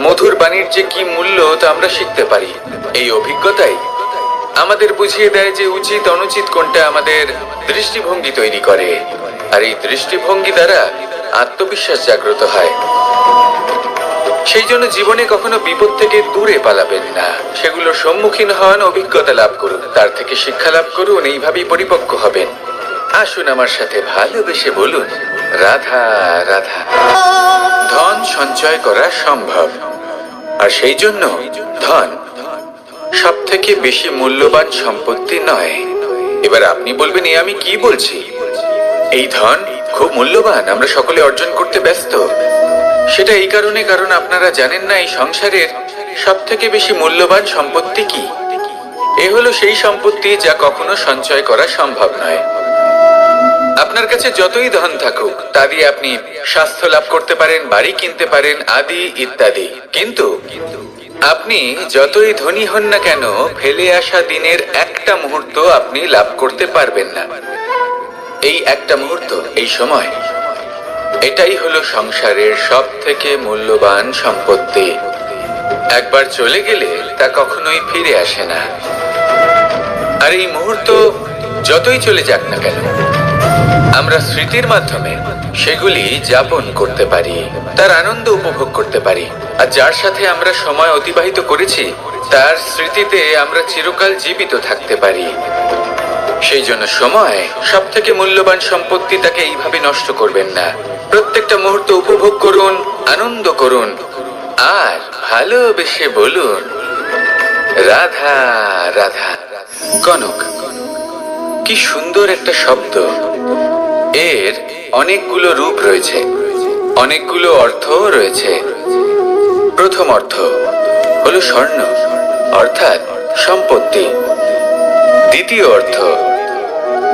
মধুর বাণীর যে কি মূল্য তা আমরা শিখতে পারি। এই অভিজ্ঞতাই আমাদের বুঝিয়ে দেয় যে উচিত অনুচিত কোনটা, আমাদের দৃষ্টিভঙ্গি তৈরি করে, আর এই দৃষ্টিভঙ্গি দ্বারা আত্মবিশ্বাস জাগ্রত হয়। সেই জন্য জীবনে কখনো বিপদ থেকে দূরে পালাবেন না, সেগুলোর সম্মুখীন হন, অভিজ্ঞতা লাভ করুন, তার থেকে শিক্ষা লাভ করুন, এইভাবেই পরিপক্ক হবেন। আসুন আমার সাথে ভালোবেসে বলুন, রাধা রাধা। ধন সঞ্চয় করা সম্ভব, আর সেই জন্য ধন সব থেকে বেশি মূল্যবান সম্পত্তি নয়। এবার আপনি বলবেন, এ আমি কি বলছি? এই ধন খুব মূল্যবান, আমরা সকলে অর্জন করতে ব্যস্ত। সেটা এই কারণে, কারণ আপনারা জানেন না এই সংসারের সব থেকে বেশি মূল্যবান সম্পত্তি কি। এ হলো সেই সম্পত্তি যা কখনো সঞ্চয় করা সম্ভব নয়। আপনার কাছে যতই ধন থাকুক, তা দিয়ে আপনি স্বাস্থ্য লাভ করতে পারেন, বাড়ি কিনতে পারেন, আদি ইত্যাদি, কিন্তু আপনি যতই ধনী হন না কেন, ফেলে আসা দিনের একটা মুহূর্ত আপনি লাভ করতে পারবেন না। এই একটা মুহূর্ত, এই সময়, এটাই হলো সংসারের সব থেকে মূল্যবান সম্পত্তি। একবার চলে গেলে তা কখনোই ফিরে আসে না। আর এই মুহূর্ত যতই চলে যাক না কেন, আমরা স্মৃতির মাধ্যমে সেগুলি যাপন করতে পারি, তার আনন্দ উপভোগ করতে পারি। আর যার সাথে আমরা সময় অতিবাহিত করেছি, তার স্মৃতিতে আমরা চিরকাল জীবিত থাকতে পারি। সেই জন্য সময় সব থেকে মূল্যবান সম্পত্তি, তাকে এইভাবে নষ্ট করবেন না। প্রত্যেকটা মুহূর্ত উপভোগ করুন, আনন্দ করুন, আর ভালোবেসে বলুন, রাধা রাধা। কনক, কি সুন্দর একটা শব্দ। এর অনেকগুলো রূপ রয়েছে, অনেকগুলো অর্থ রয়েছে। প্রথম অর্থ হলো স্বর্ণ, অর্থাৎ সম্পত্তি। দ্বিতীয় অর্থ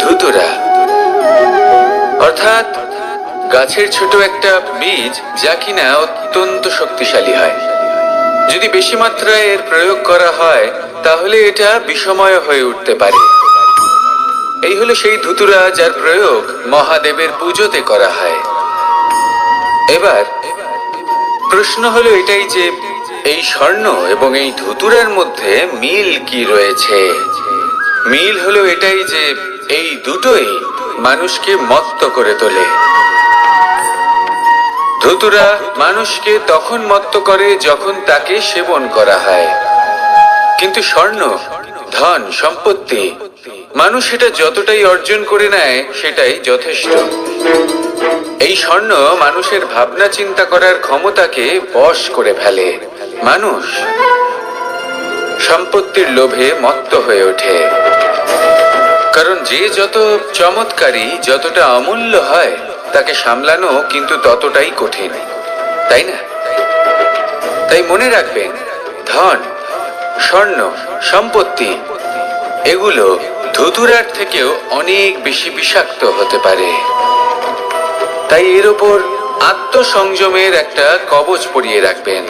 ধুতুরা, অর্থাৎ গাছের ছোট একটা বীজ, যা কিনা অত্যন্ত শক্তিশালী হয়। যদি বেশি মাত্রায় এর প্রয়োগ করা হয়, তাহলে এটা বিষময় হয়ে উঠতে পারে। এই হলো সেই ধুতুরা, যার প্রয়োগ মহাদেবের পুজোতে করা হয়। এবার প্রশ্ন হলো এটাই যে এই স্বর্ণ এবং এই ধুতুরার মধ্যে মিল কি রয়েছে। মিল হলো এটাই যে এই দুটোই মানুষকে মত্ত করে তোলে। ধুতুরা মানুষকে তখন মত্ত করে যখন তাকে সেবন করা হয়, কিন্তু স্বর্ণ, ধন, সম্পত্তি, মানুষ সেটা যতটাই অর্জন করে নেয় সেটাই যথেষ্ট। এই স্বর্ণ মানুষের ভাবনা চিন্তা করার ক্ষমতাকে বশ করে ফেলে। মানুষ সম্পত্তির লোভে মত্ত হয়ে ওঠে। কারণ যে যত চমৎকারী, যতটা অমূল্য হয়, তাকে সামলানো কিন্তু ততটাই কঠিন, তাই না? তাই মনে রাখবেন, ধন, স্বর্ণ, সম্পত্তি এগুলো ধুতুরার থেকেও অনেক বেশি বিষাক্ত হতে পারে। তাই এর ওপর আত্মসংযমের একটা কবচ পরিয়ে রাখবেন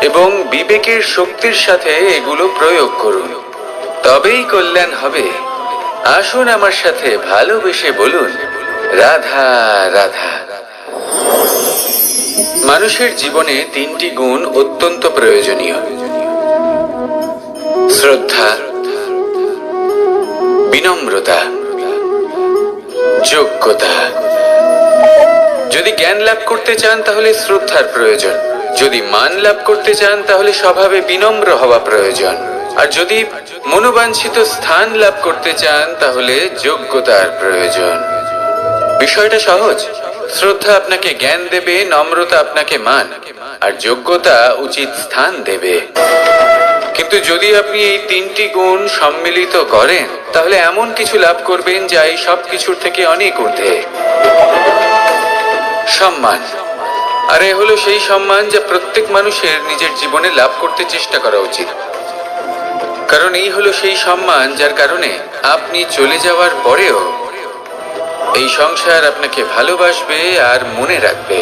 এবং বিবেকের শক্তির সাথে এগুলো প্রয়োগ করুন, তবেই কল্যাণ হবে। আসুন আমার সাথে ভালোবেসে বলুন, রাধা রাধা। মানুষের জীবনে 3টি গুণ অত্যন্ত প্রয়োজনীয়: শ্রদ্ধা, বিনম্রতা, যোগ্যতা। যদি জ্ঞান লাভ করতে চান তাহলে শ্রদ্ধার প্রয়োজন, যদি মান লাভ করতে চান তাহলে স্বভাবে বিনম্র হওয়া প্রয়োজন, আর যদি মনোবাঞ্ছিত স্থান লাভ করতে চান তাহলে যোগ্যতার প্রয়োজন। বিষয়টা সহজ। শ্রদ্ধা আপনাকে জ্ঞান দেবে, নম্রতা আপনাকে মান, আর যোগ্যতা উচিত স্থান দেবে। কিন্তু যদি আপনি এই 3টি গুণ সম্মিলিত করেন তাহলে এমন কিছু লাভ করবেন যা এই সব কিছুর থেকে অনেক ঊর্ধ্বে। সম্মান। আর এ হলো সেই সম্মান যা প্রত্যেক মানুষের নিজের জীবনে লাভ করতে চেষ্টা করা উচিত। কারণ এই হলো সেই সম্মান যার কারণে আপনি চলে যাওয়ার পরেও এই সংসার আপনাকে ভালোবাসবে আর মনে রাখবে।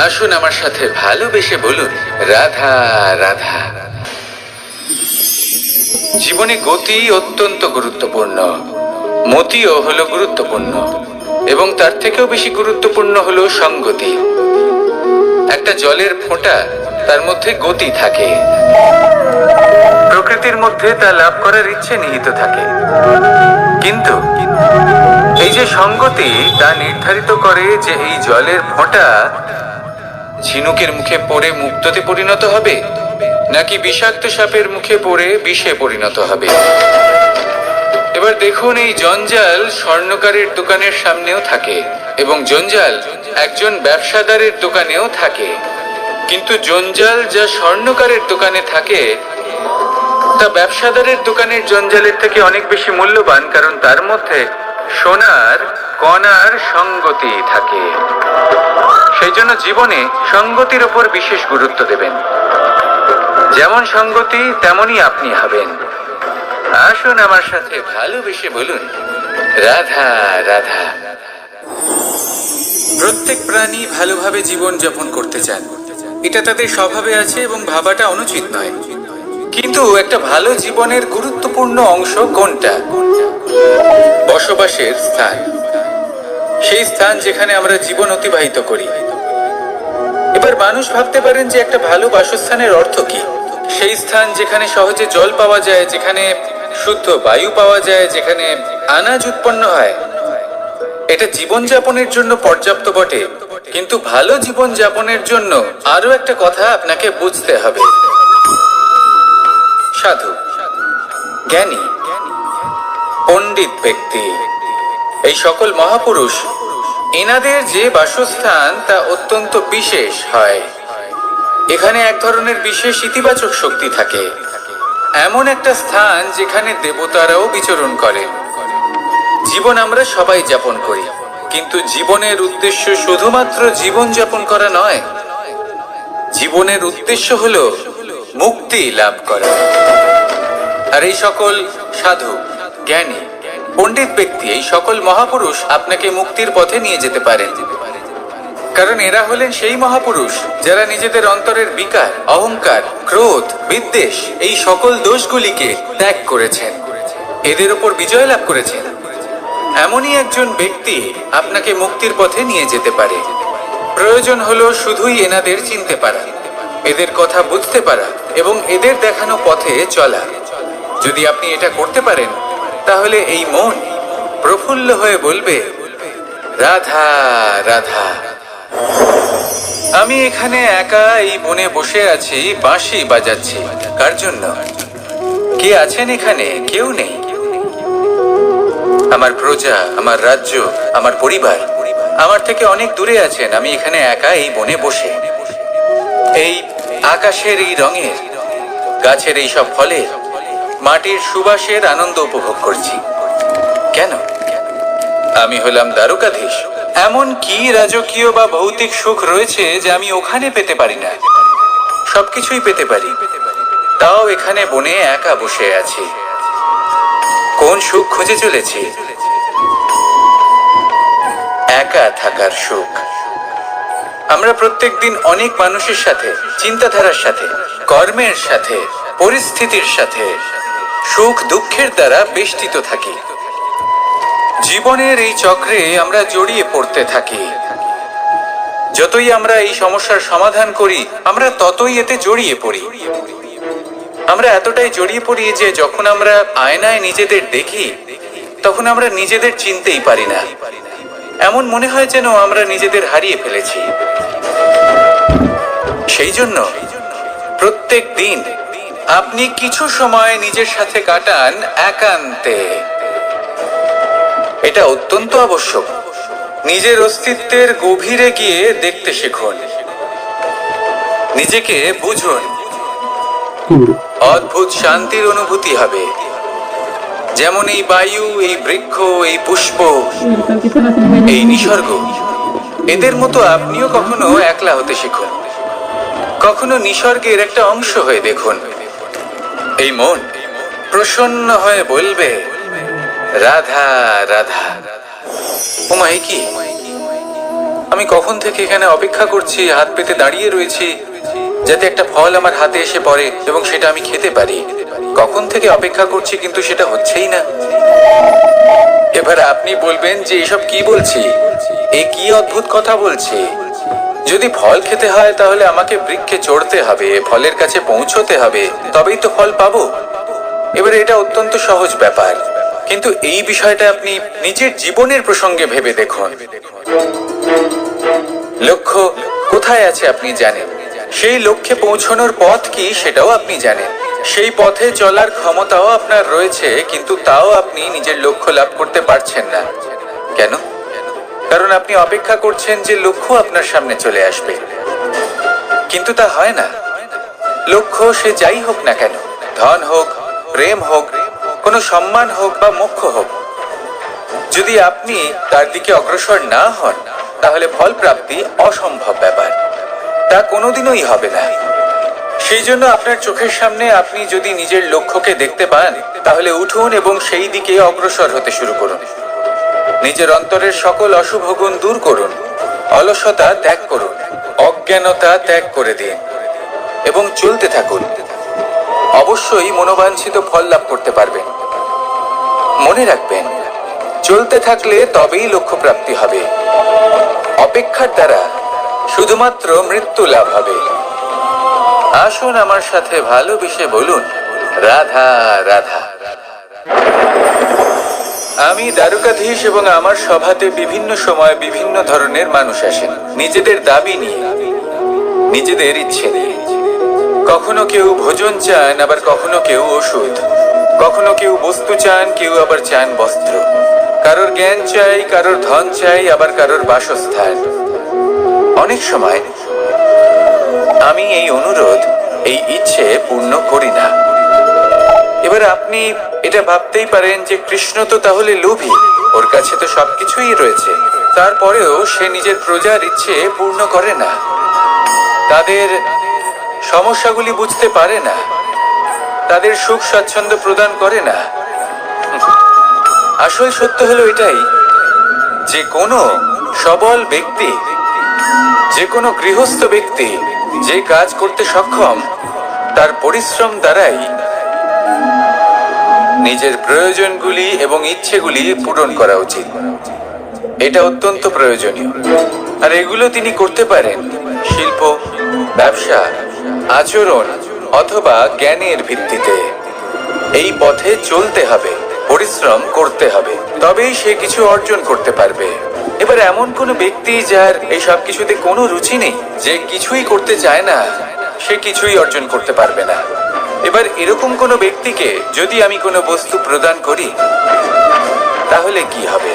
আসুন আমার সাথে ভালোবেসে বলুন, রাধা রাধা। জীবনে গতি অত্যন্ত গুরুত্বপূর্ণ, মতিও হলো গুরুত্বপূর্ণ, এবং তার থেকেও বেশি গুরুত্বপূর্ণ হলো সঙ্গতি। একটা জলের ফোঁটা, তার মধ্যে গতি থাকে, প্রকৃতির মধ্যে তা লাভ করার ইচ্ছে নিহিত থাকে, কিন্তু এই যে সঙ্গতি তা নির্ধারিত করে যে এই জলের ফোঁটা ঝিনুকের মুখে পড়ে মুক্ততে পরিণত হবে নাকি বিষাক্ত সাপের মুখে পড়ে বিষে পরিণত হবে। এবার দেখুন, এই জঞ্জাল স্বর্ণকারের দোকানের সামনেও থাকে এবং জঞ্জাল একজন ব্যবসাদারের দোকানেও থাকে, কিন্তু জঞ্জাল যা স্বর্ণকারের দোকানে থাকে তা ব্যবসাদারের দোকানের জঞ্জালের থেকে অনেক বেশি মূল্যবান, কারণ তার মধ্যে সোনার কণার সঙ্গতি থাকে। সেই জন্য জীবনে সঙ্গতির উপর বিশেষ গুরুত্ব দেবেন। যেমন সঙ্গতি তেমনই আপনি হবেন। আসুন আমার সাথে ভালোবেসে বলুন, রাধা রাধা। প্রত্যেক প্রাণী ভালোভাবে জীবন যাপন করতে চান, এটা তাদের স্বভাবে আছে এবং ভাবাটা অনুচিত নয়। কিন্তু একটা ভালো জীবনের গুরুত্বপূর্ণ অংশ কোনটা? বসবাসের স্থান, সেই স্থান যেখানে আমরা জীবন অতিবাহিত করি। এবার মানুষ ভাবতে পারেন যে একটা ভালো বাসস্থানের অর্থ কি? সেই স্থান যেখানে সহজে জল পাওয়া যায়, যেখানে শুদ্ধ বায়ু পাওয়া যায়, যেখানে আনাজ উৎপন্ন হয়। এটা জীবনযাপনের জন্য পর্যাপ্ত বটে, কিন্তু ভালো জীবন যাপনের জন্য আরো একটা কথা আপনাকে বুঝতে হবে। সাধু, জ্ঞানী, পণ্ডিত ব্যক্তি, এই সকল মহাপুরুষ, এনাদের যে বাসস্থান তা অত্যন্ত বিশেষ হয়। এখানে এক ধরনের বিশেষ ইতিবাচক শক্তি থাকে, এমন একটা স্থান যেখানে দেবতারাও বিচরণ করেন। জীবন আমরা সবাই যাপন করি, কিন্তু জীবনের উদ্দেশ্য শুধুমাত্র জীবন যাপন করা নয়। জীবনের উদ্দেশ্য হলো মুক্তি লাভ করা। আর এই সকল সাধু, জ্ঞানী, পণ্ডিত ব্যক্তি, এই সকল মহাপুরুষ আপনাকে মুক্তির পথে নিয়ে যেতে পারেন, কারণ এরা হলেন সেই মহাপুরুষ যারা নিজেদের অন্তরের বিকার, অহংকার, ক্রোধ, বিদ্বেষ এই সকল দোষগুলিকে ত্যাগ করেছেন, এদের উপর বিজয় লাভ করেছেন। এমনই একজন ব্যক্তি আপনাকে মুক্তির পথে নিয়ে যেতে পারে। প্রয়োজন হলো শুধুই এনাদের চিনতে পারা, এদের কথা বুঝতে পারা এবং এদের দেখানো পথে চলা। যদি আপনি এটা করতে পারেন তাহলে এই মন প্রফুল্ল হয়ে বলবে, রাধা রাধা। আমি এখানে একা এই বনে বসে আছি, বাঁশি বাজাচ্ছি। কার জন্য? কে আছেন এখানে? কেউ নেই। আমার প্রজা, আমার রাজ্য, আমার পরিবার আমার থেকে অনেক দূরে আছেন। আমি এখানে একা এই বনে বসে, এই আকাশের এই রঙের, গাছের এই সব ফলের, মাটির সুবাসের আনন্দ উপভোগ করছি। কেন? আমি হলাম দ্বারকাধীশ। এমন কি রাজকীয় বা ভৌতিক সুখ রয়েছে যে আমি ওখানে পেতে পারি না? সবকিছুই পেতে পারি, তাও এখানে বনে একা বসে আছি। কোন সুখ খুঁজে চলেছি? একা থাকার সুখ। আমরা প্রত্যেকদিন অনেক মানুষের সাথে, চিন্তাধারার সাথে, কর্মের সাথে, পরিস্থিতির সাথে, সুখ দুঃখের দ্বারা বেষ্টিত থাকি। জীবনের এই চক্রে আমরা জড়িয়ে পড়তে থাকি। যতই আমরা এই সমস্যার সমাধান করি, আমরা ততই এতে জড়িয়ে পড়ি। আমরা এতটাই জড়িয়ে পড়ি যে যখন আমরা আয়নায় নিজেদের দেখি, তখন আমরা নিজেদের চিনতেই পারি না। এমন মনে হয় যেন আমরা নিজেদের হারিয়ে ফেলেছি। সেই জন্য প্রত্যেক দিন আপনি কিছু সময় নিজের সাথে কাটান একান্তে। এটা অত্যন্ত আবশ্যক। নিজের অস্তিত্বের গভীরে গিয়ে দেখতে শিখুন, নিজেকে বুঝুন। অদ্ভুত শান্তির অনুভূতি হবে। যেমন এই বায়ু, এই বৃক্ষ, এই পুষ্প, এই নিসর্গ, এদের মতো আপনিও কখনো একলা হতে শিখুন। কখনো নিসর্গের একটা অংশ হয়ে দেখুন। এই মন প্রসন্ন হয়ে বলবে, রাধা রাধা। ওমাই কি, আমি কখন থেকে এখানে অপেক্ষা করছি, হাত পেতে দাঁড়িয়ে রয়েছি যাতে একটা ফল আমার হাতে এসে পড়ে এবং সেটা আমি খেতে পারি। কখন থেকে অপেক্ষা করছি, কিন্তু সেটা হচ্ছেই না। এবার আপনি বলবেন যে এসব কি বলছি, এ কি অদ্ভুত কথা বলছি। যদি ফল খেতে হয় তাহলে আমাকে বৃক্ষে চড়তে হবে, ফলের কাছে পৌঁছতে হবে, তবেই তো ফল পাবো। এবারে এটা অত্যন্ত সহজ ব্যাপার, কিন্তু এই বিষয়টা আপনি নিজের জীবনের প্রসঙ্গে ভেবে দেখুন। লক্ষ্য কোথায় আছে আপনি জানেন, সেই লক্ষ্যে পৌঁছানোর পথ কি সেটাও আপনি জানেন, সেই পথে চলার ক্ষমতাও আপনার রয়েছে, কিন্তু তাও আপনি নিজের লক্ষ্য লাভ করতে পারছেন না। কেন? কারণ আপনি অপেক্ষা করছেন যে লক্ষ্য আপনার সামনে চলে আসবে, কিন্তু তা হয় না। লক্ষ্য সে যাই হোক না কেন, ধন হোক, প্রেম হোক, কোনো সম্মান হোক বা মোক্ষ হোক, যদি আপনি তার দিকে অগ্রসর না হন, তাহলে ফল প্রাপ্তি অসম্ভব ব্যাপার। তা কোনোদিনই হবে না। সেই জন্য আপনার চোখের সামনে আপনি যদি নিজের লক্ষ্যকে দেখতে পান, তাহলে উঠুন এবং সেই দিকে অগ্রসর হতে শুরু করুন। নিজের অন্তরের সকল অশুভ গুণ দূর করুন, অলসতা ত্যাগ করুন, অজ্ঞানতা ত্যাগ করে দিন এবং চলতে থাকুন। অবশ্যই মনোবাঞ্ছিত ফল লাভ করতে পারবেন। মনে রাখবেন, চলতে থাকলে তবেই লক্ষ্য প্রাপ্তি হবে। অপেক্ষার দ্বারা শুধুমাত্র মৃত্যু লাভ হবে। আসুন আমার সাথে ভালোবেসে বলুন, রাধা রাধা। আমি দ্বারকাধীশ এবং আমার সভাতে বিভিন্ন সময় বিভিন্ন ধরনের মানুষ আসেন, নিজেদের দাবি নিয়ে, নিজেদের ইচ্ছে নিয়ে। কখনো কেউ ভোজন চান, আবার কখনো কেউ ওষুধ, কখনো কেউ বস্তু চান, কেউ আবার চান বস্ত্র। কারোর জ্ঞান চাই, কারোর ধন চাই, আবার কারোর বাসস্থান। অনেক সময় আমি এই অনুরোধ, এই ইচ্ছে পূর্ণ করি না। এবার আপনি এটা ভাবতেই পারেন যে কৃষ্ণ তো তাহলে লোভী, ওর কাছে তো সবকিছুই রয়েছে, তারপরেও সে নিজের প্রজার ইচ্ছে পূর্ণ করে না, তাদের সমস্যাগুলি বুঝতে পারে না, তাদের সুখ স্বাচ্ছন্দ্য প্রদান করে না। আসল সত্য হলো এটাই যে কোনো সবল ব্যক্তি, যে কোনো গৃহস্থ ব্যক্তি যে কাজ করতে সক্ষম, তার পরিশ্রম দ্বারাই নিজের প্রয়োজনগুলি এবং ইচ্ছেগুলি পূরণ করা উচিত। এটা অত্যন্ত প্রয়োজনীয়। আর এগুলো তিনি করতে পারেন শিল্প, ব্যবসা, আচরণ অথবা জ্ঞানের ভিত্তিতে। এই পথে চলতে হবে, পরিশ্রম করতে হবে, তবেই সে কিছু অর্জন করতে পারবে। এবার এমন কোনো ব্যক্তি যার এই সব কিছুতে কোনো রুচি নেই, যে কিছুই করতে চায় না, সে কিছুই অর্জন করতে পারবে না। এবার এরকম কোনো ব্যক্তিকে যদি আমি কোনো বস্তু প্রদান করি, তাহলে কি হবে?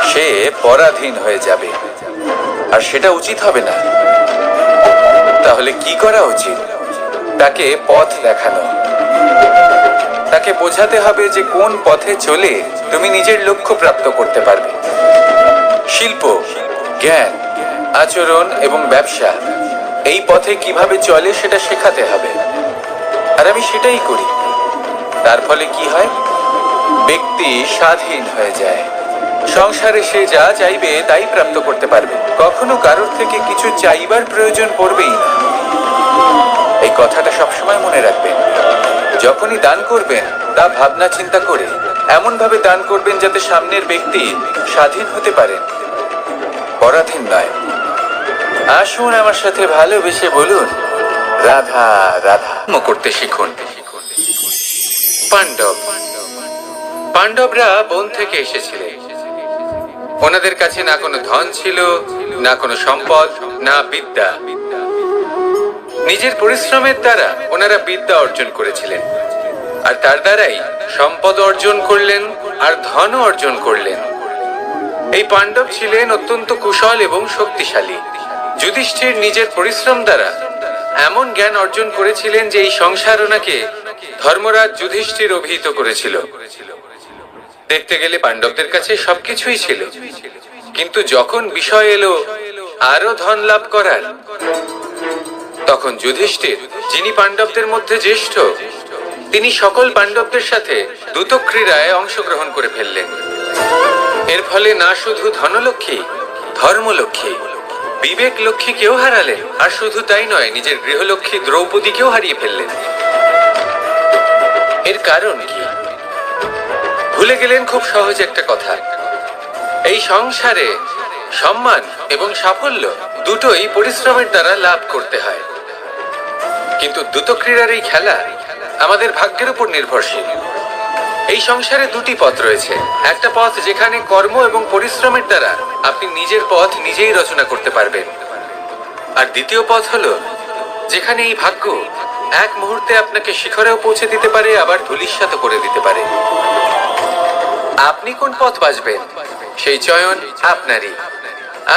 সে পরাধীন হয়ে যাবে, আর সেটা উচিত হবে না। তাহলে কি করা উচিত? তাকে পথ দেখানো। তাকে বোঝাতে হবে যে কোন পথে চলে তুমি নিজের লক্ষ্য প্রাপ্ত করতে পারবে। শিল্প, জ্ঞান, আচরণ এবং ব্যবসা এই পথে কিভাবে চলে সেটা শেখাতে হবে। আর আমি সেটাই করি। তার ফলে কি হয়? ব্যক্তি স্বাধীন হয়ে যায়। সংসারে সে যা চাইবে তাই প্রাপ্ত করতে পারবে। কখনো কারোর থেকে কিছু চাইবার প্রয়োজন পড়বেই না। এই কথাটা সবসময় মনে রাখবেন। যখনই দান করবেন তা ভাবনা চিন্তা করে এমন ভাবে দান করবেন যাতে সামনের ব্যক্তি স্বাধীন হতে পারেন, পরাধীন নয়। আসুন আমার সাথে ভালোবেসে বলুন, রাধা রাধা। করতে শিখুন। পাণ্ডব, পাণ্ডবরা বন থেকে এসেছিলেন। ওনাদের কাছে না কোনো ধন ছিল, না কোনো সম্পদ, না বিদ্যা। নিজের পরিশ্রমের দ্বারা ওনারা বিদ্যা অর্জন করেছিলেন, আর তার দ্বারাই সম্পদ অর্জন করলেন আর ধনও অর্জন করলেন। এই পাণ্ডব ছিলেন অত্যন্ত কুশল এবং শক্তিশালী। যুধিষ্ঠির নিজের পরিশ্রম দ্বারা এমন জ্ঞান অর্জন করেছিলেন যে এই সংসার ওনাকে ধর্মরাজ যুধিষ্ঠির অভিহিত করেছিল। দেখতে গেলে পাণ্ডবদের কাছে সবকিছুই ছিল, কিন্তু যখন বিষয় এলো আরো ধন লাভ করার, তখন যুধিষ্ঠির, যিনি পাণ্ডবদের মধ্যে জ্যেষ্ঠ, তিনি সকল পাণ্ডবদের সাথে দ্যুতক্রীড়ায় অংশগ্রহণ করে ফেললেন। এর ফলে না শুধু ধনলক্ষ্মী, ধর্মলক্ষ্মী, বিবেক লক্ষ্মীকেও হারালেন, আর শুধু তাই নয়, নিজের গৃহলক্ষ্মী দ্রৌপদীকেও হারিয়ে ফেললেন। এর কারণ কি? ভুলে গেলেন খুব সহজ একটা কথা। এই সংসারে সম্মান এবং সাফল্য দুটোই পরিশ্রমের দ্বারা লাভ করতে হয়, কিন্তু দ্যুতক্রীড়ার এই খেলা আমাদের ভাগ্যের উপর নির্ভরশীল। এই সংসারে দুটি পথ রয়েছে। একটা পথ যেখানে কর্ম এবং পরিশ্রমের দ্বারা আপনি নিজের পথ নিজেই রচনা করতে পারবেন, আর দ্বিতীয় পথ হলো যেখানে এই ভাগ্য এক মুহূর্তে আপনাকে শিখরেও পৌঁছে দিতে পারে, আবার ধূলিসাৎ করে দিতে পারে। আপনি কোন পথ বাছবেন সেই চয়ন আপনারই।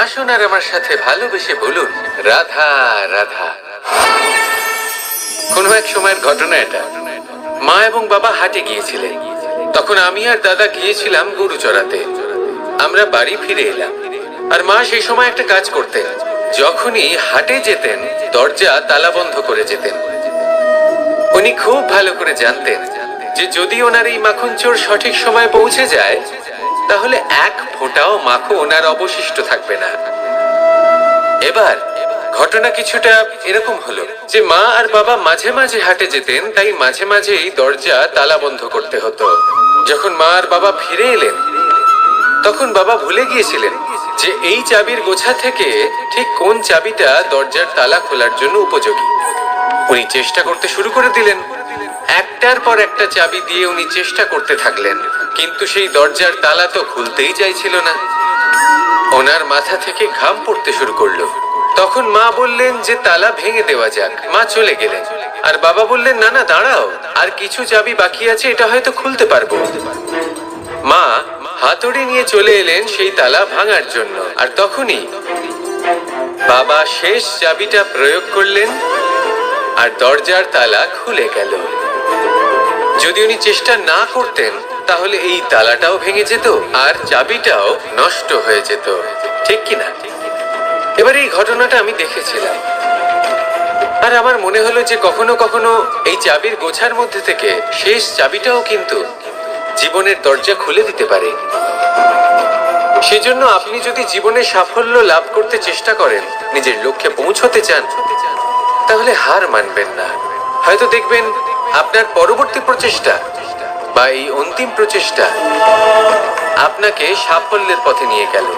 আসুন আর আমার সাথে ভালোবেসে বলুন, রাধা রাধা। কোনো এক সময়ের ঘটনা এটা। মা এবং বাবা হাটে গিয়েছিলেন। তখন আমি আর দাদা গিয়েছিলাম গরু চড়াতে। আমরা বাড়ি ফিরে এলাম, আর মা সেই সময় একটা কাজ করতেন। যখনই হাটে যেতেন দরজা তালা বন্ধ করে যেতেন। উনি খুব ভালো করে জানতেন যে যদি ওনার এই মাখন চোর সঠিক সময় পৌঁছে যায় তাহলে এক ফোঁটাও মাখন আর অবশিষ্ট থাকবে না। এবার ঘটনা কিছুটা এরকম হলো যে মা আর বাবা মাঝে মাঝে হাটে যেতেন, তাই মাঝে মাঝেই দরজা তালা বন্ধ করতে হতো। যখন মা আর বাবা ফিরে এলেন তখন বাবা ভুলে গিয়েছিলেন যে এই চাবির গোছা থেকে ঠিক কোন চাবিটা দরজার তালা খোলার জন্য উপযোগী। উনি চেষ্টা করতে শুরু করে দিলেন। একটার পর একটা চাবি দিয়ে উনি চেষ্টা করতে থাকলেন, কিন্তু সেই দরজার তালা তো খুলতেই চাইছিল না। ওনার মাথা থেকে ঘাম পড়তে শুরু করলো। তখন মা বললেন যে তালা ভেঙে দেওয়া যাক। মা চলে গেলেন, আর বাবা বললেন না না দাঁড়াও, আর কিছু চাবি বাকি আছে, এটা হয়তো খুলতে পারবো। মা হাতুড়ি নিয়ে চলে এলেন সেই তালা ভাঙার জন্য, আর তখনই বাবা শেষ চাবিটা প্রয়োগ করলেন আর দরজার তালা খুলে গেল। যদি উনি চেষ্টা না করতেন তাহলে এই তালাটাও ভেঙে যেত আর চাবিটাও নষ্ট হয়ে যেত, ঠিক কিনা? এবার এই ঘটনাটা আমি দেখেছিলাম, আর আমার মনে হলো যে কখনো কখনো এই চাবির গোছার মধ্যে থেকে শেষ চাবিটাও কিন্তু জীবনের দরজা খুলে দিতে পারে। সেজন্য আপনি যদি জীবনে সাফল্য লাভ করতে চেষ্টা করেন, নিজের লক্ষ্যে পৌঁছতে চান, তাহলে হার মানবেন না। হয়তো দেখবেন আপনার পরবর্তী প্রচেষ্টা বা এই অন্তিম প্রচেষ্টা আপনাকে সাফল্যের পথে নিয়ে গেল।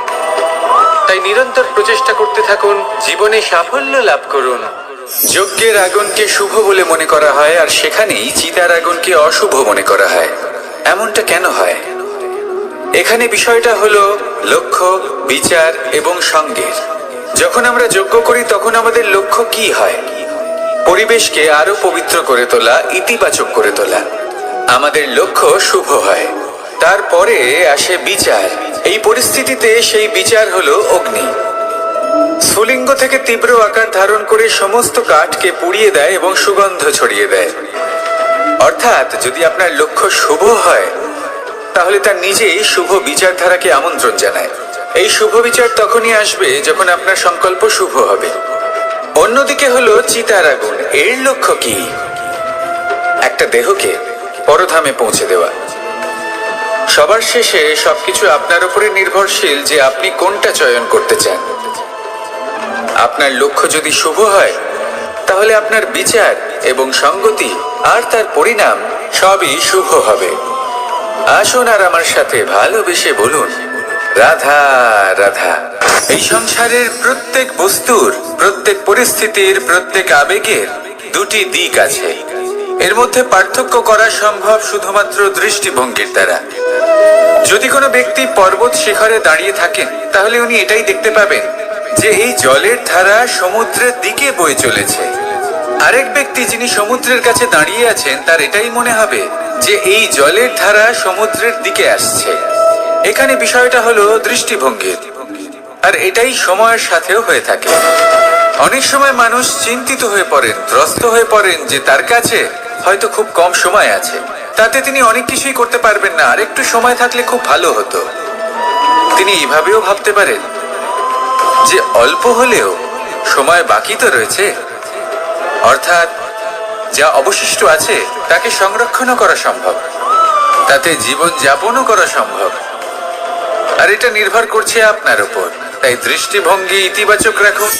তাই নিরন্তর প্রচেষ্টা করতে থাকুন, জীবনে সাফল্য লাভ করুন। যজ্ঞের আগুনকে শুভ বলে মনে করা হয়, আর সেখানেই চিতার আগুনকে অশুভ মনে করা হয়। এমনটা কেন হয়? এখানে বিষয়টা হলো লক্ষ্য, বিচার এবং সঙ্গের। যখন আমরা যজ্ঞ করি তখন আমাদের লক্ষ্য কি হয়? পরিবেশকে আরো পবিত্র করে তোলা, ইতিবাচক করে তোলা। আমাদের লক্ষ্য শুভ হয়। তারপরে আসে বিচার। এই পরিস্থিতিতে সেই বিচার হলো অগ্নি। স্ফুলিঙ্গ থেকে তীব্র আকার ধারণ করে সমস্ত কাঠকে পুড়িয়ে দেয় এবং সুগন্ধ ছড়িয়ে দেয়। অর্থাৎ যদি আপনার লক্ষ্য শুভ হয় তাহলে তার নিজেই শুভ বিচারধারাকে আমন্ত্রণ জানায়। এই শুভ বিচার তখনই আসবে যখন আপনার সংকল্প শুভ হবে। অন্যদিকে হলো চিতার আগুন। এর লক্ষ্য কি? একটা দেহকে পরধামে পৌঁছে দেওয়া। সবার শেষে সবকিছু আপনার উপরে নির্ভরশীল যে আপনি কোনটা চয়ন করতে চান। আপনার লক্ষ্য যদি শুভ হয় তাহলে আপনার বিচার এবং সঙ্গতি আর তার পরিণাম সবই শুভ হবে। আসুন আর আমার সাথে ভালোবেসে বলুন, রাধা রাধা। এই সংসারের প্রত্যেক বস্তুর, প্রত্যেক পরিস্থিতির, প্রত্যেক আবেগের দুটি দিক আছে। এর মধ্যে পার্থক্য করা সম্ভব শুধুমাত্র দৃষ্টিভঙ্গির দ্বারা। যদি কোনো ব্যক্তি পর্বত শিখরে দাঁড়িয়ে থাকেন তাহলে উনি এটাই দেখতে পাবেন যে এই জলের ধারা সমুদ্রের দিকে বয়ে চলেছে। আরেক ব্যক্তি যিনি সমুদ্রের কাছে দাঁড়িয়ে আছেন তার এটাই মনে হবে যে এই জলের ধারা সমুদ্রের দিকে আসছে। এখানে বিষয়টা হলো দৃষ্টিভঙ্গির, আর এটাই সময়ের সাথেও হয়ে থাকে। অনেক সময় মানুষ চিন্তিত হয়ে পড়েন, ত্রস্ত হয়ে পড়েন যে তার কাছে হয়তো খুব কম সময় আছে, তাতে তিনি অনেক কিছুই করতে পারবেন না, আর একটু সময় থাকলে খুব ভালো হতো। তিনি এইভাবেও ভাবতে পারেন যে অল্প হলেও সময় বাকি তো রয়েছে, অর্থাৎ যা অবশিষ্ট আছে তাকে সংরক্ষণও করা সম্ভব, তাতে জীবন যাপনও করা সম্ভব। আর এটা নির্ভর করছে আপনার উপর। তাই দৃষ্টিভঙ্গি ইতিবাচক রাখুন।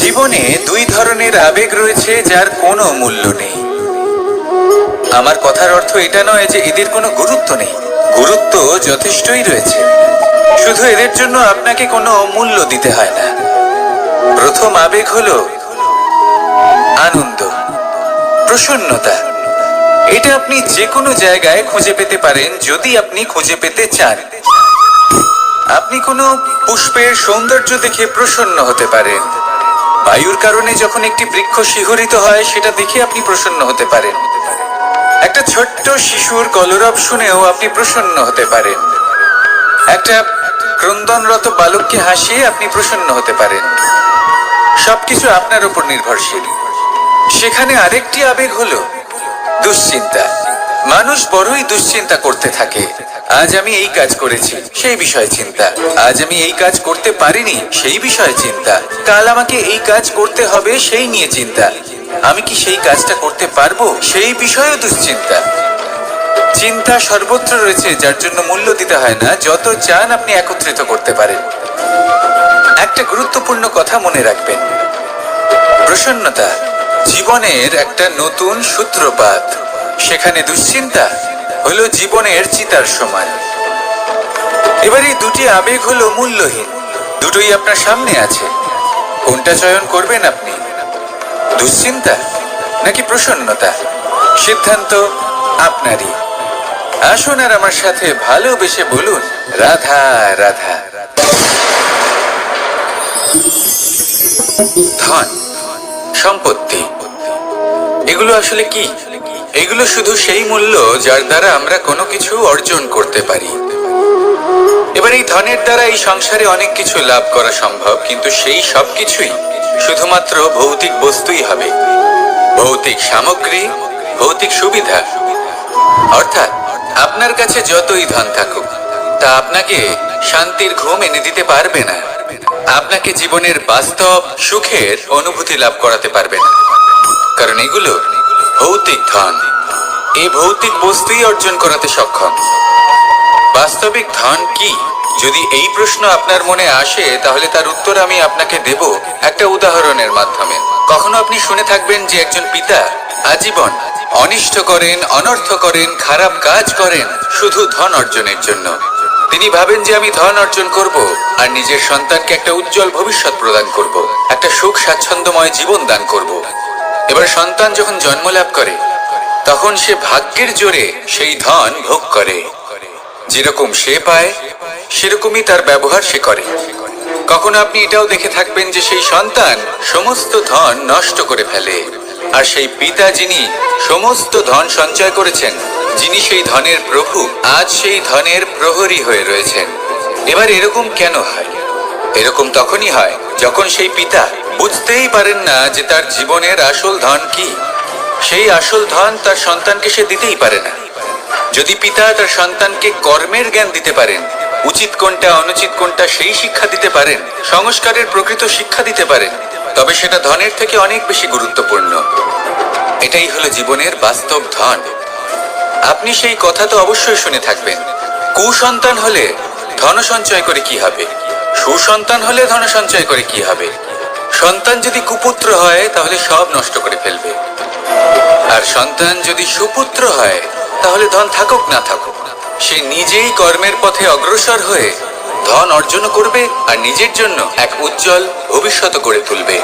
জীবনে দুই ধরনের আবেগ রয়েছে যার কোনো মূল্য নেই। আমার কথার অর্থ এটা নয় যে এদের কোনো গুরুত্ব নেই, গুরুত্ব যথেষ্টই রয়েছে, শুধু এদের জন্য আপনাকে কোনো মূল্য দিতে হয় না। প্রথম আবেগ হলো আনন্দ, প্রসন্নতা। এটা আপনি যে কোনো জায়গায় খুঁজে পেতে পারেন যদি আপনি খুঁজে পেতে চান। আপনি কোনো পুষ্পের সৌন্দর্য দেখে প্রসন্ন হতে পারেন। বায়ুর কারণে যখন একটি বৃক্ষ শিহরিত হয় সেটা দেখে আপনি প্রসন্ন হতে পারেন। একটা ছোট্ট শিশুর কলরব শুনেও আপনি প্রসন্ন হতে পারেন। একটা ক্রন্দনরত বালককে হাসিয়ে আপনি প্রসন্ন হতে পারেন। সবকিছু আপনার উপর নির্ভরশীল। সেখানে আরেকটি আবেগ হলো দুশ্চিন্তা। মানুষ বড়ই দুশ্চিন্তা করতে থাকে। আজ আমি এই কাজ করেছি, সেই বিষয়ে চিন্তা। আজ আমি এই কাজ করতে পারিনি, সেই বিষয়ে চিন্তা। কাল আমাকে এই কাজ করতে হবে, সেই নিয়ে চিন্তা। আমি কি সেই কাজটা করতে পারবো, সেই বিষয়েও দুশ্চিন্তা। চিন্তা সর্বত্র রয়েছে, যার জন্য মূল্য দিতে হয় না। যত চান আপনি একত্রিত করতে পারেন। একটা গুরুত্বপূর্ণ কথা মনে রাখবেন, প্রসন্নতা জীবনের একটা নতুন সূত্রপাত। সেখানে দুশ্চিন্তা হলো জীবনের চিতার সমান। এবার এই দুটি আবেগ হলো মূল্যহীন, দুটোই আপনার সামনে আছে। কোনটা চয়ন করবেন আপনি, দুশ্চিন্তা নাকি প্রসন্নতা? সিদ্ধান্ত আপনারই। আসুন আর আমার সাথে ভালোবেসে বলুন, রাধা রাধা। ধন, সম্পত্তি, এগুলো আসলে কি? এগুলো শুধু সেই মূল্য যার দ্বারা আমরা কোনো কিছু অর্জন করতে পারি। এবার এই ধনের দ্বারা এই সংসারে অনেক কিছু লাভ করা সম্ভব, কিন্তু সেই সব কিছুই শুধুমাত্র ভৌতিক বস্তুই হবে, ভৌতিক সামগ্রী, ভৌতিক সুবিধা। অর্থাৎ আপনার কাছে যতই ধন থাকুক তা আপনাকে শান্তির ঘুম এনে দিতে পারবে না, আপনাকে জীবনের বাস্তব সুখের অনুভূতি লাভ করাতে পারবে না, কারণ এগুলো ভৌতিক ধন। এই ভৌতিক বস্তুই অর্জন করাতে সক্ষম। বাস্তবিক ধন কি? যদি এই প্রশ্ন আপনার মনে আসে তাহলে তার উত্তর আমি আপনাকে দেব একটা উদাহরণের মাধ্যমে। কখনো আপনি শুনে থাকবেন যে একজন পিতা আজীবন অনিষ্ট করেন, অনর্থ করেন, খারাপ কাজ করেন শুধু ধন অর্জনের জন্য। তিনি ভাবেন যে আমি ধন অর্জন করব আর নিজের সন্তানকে একটা উজ্জ্বল ভবিষ্যৎ প্রদান করব, একটা সুখ স্বাচ্ছন্দ্যময় জীবন দান করব। এবার সন্তান যখন জন্ম লাভ করে তখন সে ভাগ্যের জোরে সেই ধন ভোগ করে। যেরকম সে পায় সেরকমই তার ব্যবহার সে করে। কখনো আপনি এটাও দেখে থাকবেন যে সেই সন্তান সমস্ত ধন নষ্ট করে ফেলে, আর সেই পিতা যিনি সমস্ত ধন সঞ্চয় করেছেন, যিনি সেই ধনের প্রভু, আজ সেই ধনের প্রহরী হয়ে রয়েছেন। এবার এরকম কেন হয়? এরকম তখনই হয় যখন সেই পিতা বুঝতেই পারেন না যে তার জীবনের আসল ধন কি। সেই আসল ধন তার সন্তানকে সে দিতেই পারে না। যদি পিতা তার সন্তানকে কর্মের জ্ঞান দিতে পারেন, উচিত কোনটা অনুচিত কোনটা সেই শিক্ষা দিতে পারেন, সংস্কারের প্রকৃত শিক্ষা দিতে পারেন, তবে সেটা ধনের থেকে অনেক বেশি গুরুত্বপূর্ণ। এটাই হলো জীবনের বাস্তব ধন। আপনি সেই কথা তো অবশ্যই শুনে থাকবেন, কুসন্তান হলে ধন সঞ্চয় করে কি হবে, সুসন্তান হলে ধন সঞ্চয় করে কি হবে। সন্তান যদি কুপুত্র হয় তাহলে সব নষ্ট করে ফেলবে, আর সন্তান যদি সুপুত্র হয় তাহলে ধন থাকুক না থাকুক সে নিজেই কর্মের পথে অগ্রসর হয়ে ধন অর্জন করবে আর নিজের জন্য এক উজ্জ্বল ভবিষ্যৎ গড়ে তুলবে।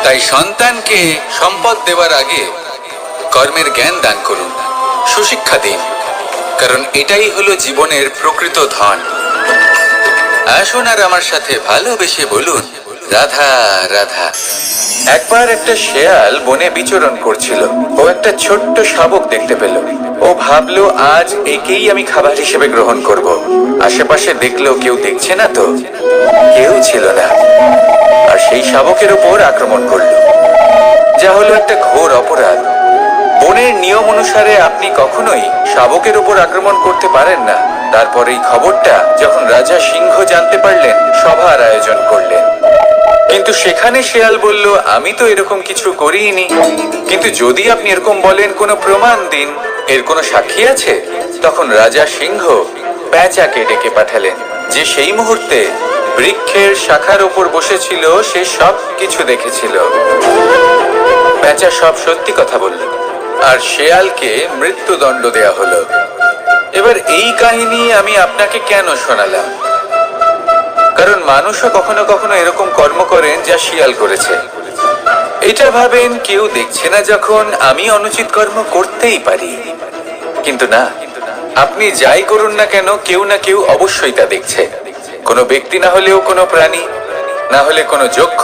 তাই সন্তানকে সম্পদ দেওয়ার আগে কর্মের জ্ঞান দান করুন, সুশিক্ষা দিন, কারণ এটাই হলো জীবনের প্রকৃত ধন। আসুন আর আমার সাথে ভালোবেসে বলুন, রাধা রাধা। একবার একটা শেয়াল বনে বিচরণ করছিল। ও একটা ছোট্ট শাবক দেখতে পেল। ও ভাবলো, আজ একেই আমি খাবার হিসেবে গ্রহণ করব। আশেপাশে দেখলো কেউ দেখছে না তো, কেউ ছিল না, আর সেই শাবকের উপর আক্রমণ করলো, যা হলো একটা ঘোর অপরাধ। বনের নিয়ম অনুসারে আপনি কখনোই শাবকের উপর আক্রমণ করতে পারেন না। তারপর এই খবরটা যখন রাজা সিংহ জানতে পারলেন, সভার আয়োজন করলেন। কিন্তু সেখানে শেয়াল বলল, আমি তো এরকম কিছু করিনি, কিন্তু যদি আপনি এরকম বলেন কোনো প্রমাণ দিন, এর কোনো সাক্ষী আছে? তখন রাজা সিংহ পেঁচাকে ডেকে পাঠালেন, যে সেই মুহূর্তে বৃক্ষের শাখার উপর বসেছিল, সে সব কিছু দেখেছিল। পেঁচা সব সত্যি কথা বলল, আর শেয়ালকে মৃত্যুদণ্ড দেয়া হলো। এবার এই কাহিনী আমি আপনাকে কেন শোনালাম? কারণ মানুষও কখনো কখনো এরকম কর্ম করেন যা শিয়াল করেছে। এটা ভাবেন কেউ দেখছে না যখন আমি অনুচিত কর্ম করতেই পারি, কিন্তু না, আপনি যাই করুন না কেন, কেউ না কেউ অবশ্যই তা দেখছে। কোনো ব্যক্তি না হলেও কোনো প্রাণী, না হলে কোনো যক্ষ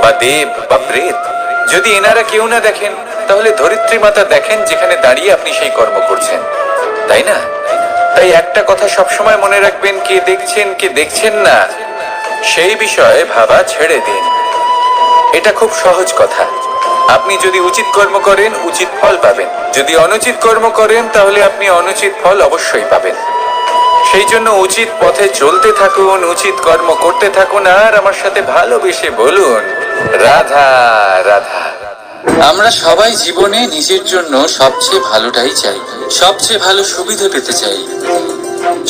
বা দেব বা প্রেত। যদি এনারা কেউ না দেখেন, তাহলে ধরিত্রী মাতা দেখেন, যেখানে দাঁড়িয়ে আপনি সেই কর্ম করছেন, তাই না? তাই একটা কথা সবসময় মনে রাখবেন, কে দেখছেন কে দেখছেন না সেই বিষয়ে ভাবা ছেড়ে দিন। এটা খুব সহজ কথা। আপনি যদি উচিত কর্ম করেন, উচিত ফল পাবেন। যদি অনুচিত কর্ম করেন, তাহলে আপনি অনুচিত ফল অবশ্যই পাবেন। সেই জন্য উচিত পথে চলতে থাকুন, উচিত কর্ম করতে থাকুন, আর আমার সাথে ভালোবেসে বলুন, রাধা রাধা। আমরা সবাই জীবনে নিজের জন্য সবচেয়ে ভালোটাই চাই, সবচেয়ে ভালো সুবিধা পেতে চাই,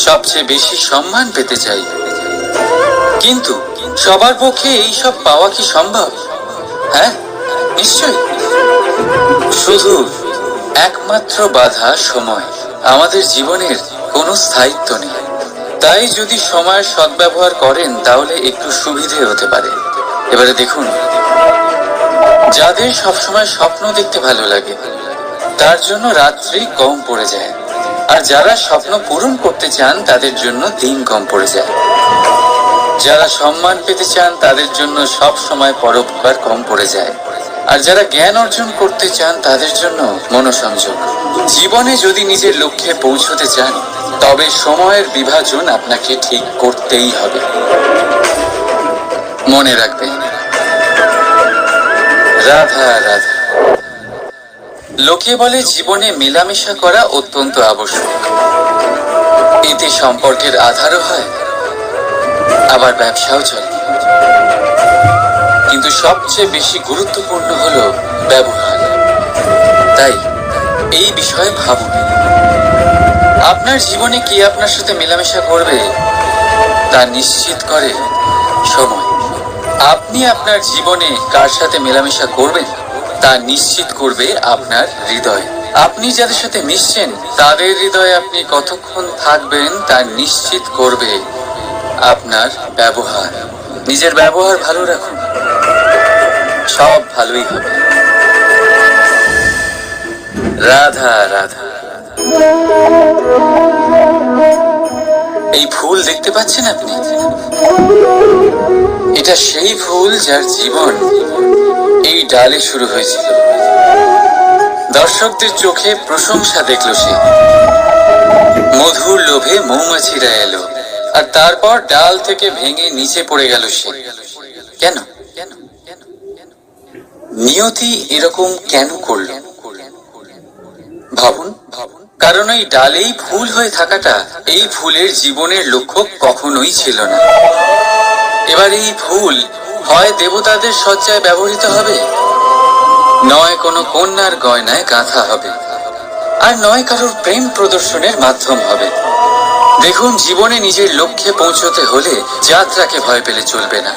সবচেয়ে বেশি সম্মান পেতে চাই। কিন্তু সবার পক্ষে এই সব পাওয়া কি সম্ভব? হ্যাঁ, নিশ্চয়ই। শুধু একমাত্র বাধা সময়। আমাদের জীবনের কোনো স্থায়িত্ব নেই। তাই যদি সময়ের সদ্ব্যবহার করেন, তাহলে একটু সুবিধে হতে পারে। এবারে দেখুন, যাদের সবসময় স্বপ্ন দেখতে ভালো লাগে, তার জন্য রাত্রি কম পড়ে যায়। আর যারা স্বপ্ন পূরণ করতে চান, তাদের জন্য দিন কম পড়ে যায়। যারা সম্মান পেতে চান, তাদের জন্য সব সময় পরোপকার কম পড়ে যায়। আর যারা জ্ঞান অর্জন করতে চান, তাদের জন্য মনোসংযোগ। জীবনে যদি নিজের লক্ষ্যে পৌঁছতে চান, তবে সময়ের বিভাজন আপনাকে ঠিক করতেই হবে। মনে রাখবেন, রাধা রাধা। লোকে বলে জীবনে মেলামেশা করা অত্যন্ত আবশ্যক। এতে সম্পর্কের আধারও হয়, আবার ব্যবসাও চলে। কিন্তু সবচেয়ে বেশি গুরুত্বপূর্ণ হলো ব্যবহার। তাই এই বিষয়ে ভাবুন, আপনার জীবনে কে আপনার সাথে মেলামেশা করবে তা নিশ্চিত করে সময়। আপনি আপনার জীবনে কার সাথে মেলামেশা করবেন তা নিশ্চিত করবে আপনার হৃদয়। আপনি যাদের সাথে মিশছেন, তাদের হৃদয়ে আপনি কতক্ষণ থাকবেন তা নিশ্চিত করবে আপনার ব্যবহার। নিজের ব্যবহার ভালো রাখুন, সব ভালোই হবে। রাধা রাধা। এই ফুল দেখতে পাচ্ছেন আপনি? এটা সেই ফুল যার জীবন এই ডালে শুরু হয়েছিল। দর্শকদের চোখে প্রশংসা দেখল সে। মধুর লোভে মৌমাছিরা এলো, আর তারপর ডাল থেকে ভেঙে নিচে পড়ে গেল সে। কেন? নিয়তি এরকম কেন করল? ভাবুন, কারণ এই ডালেই ফুল হয়ে থাকাটা, এই ফুলের জীবনের লক্ষ্য কখনোই ছিল না। এবার এই ফুল হয় দেবতাদের সজ্জায় ব্যবহৃত হবে, নয় কোনো কন্যার গয়নায় গাঁথা হবে, আর নয় কারোর প্রেম প্রদর্শনের মাধ্যম হবে। দেখুন, জীবনে নিজের লক্ষ্যে পৌঁছতে হলে যাত্রাকে ভয় পেলে চলবে না।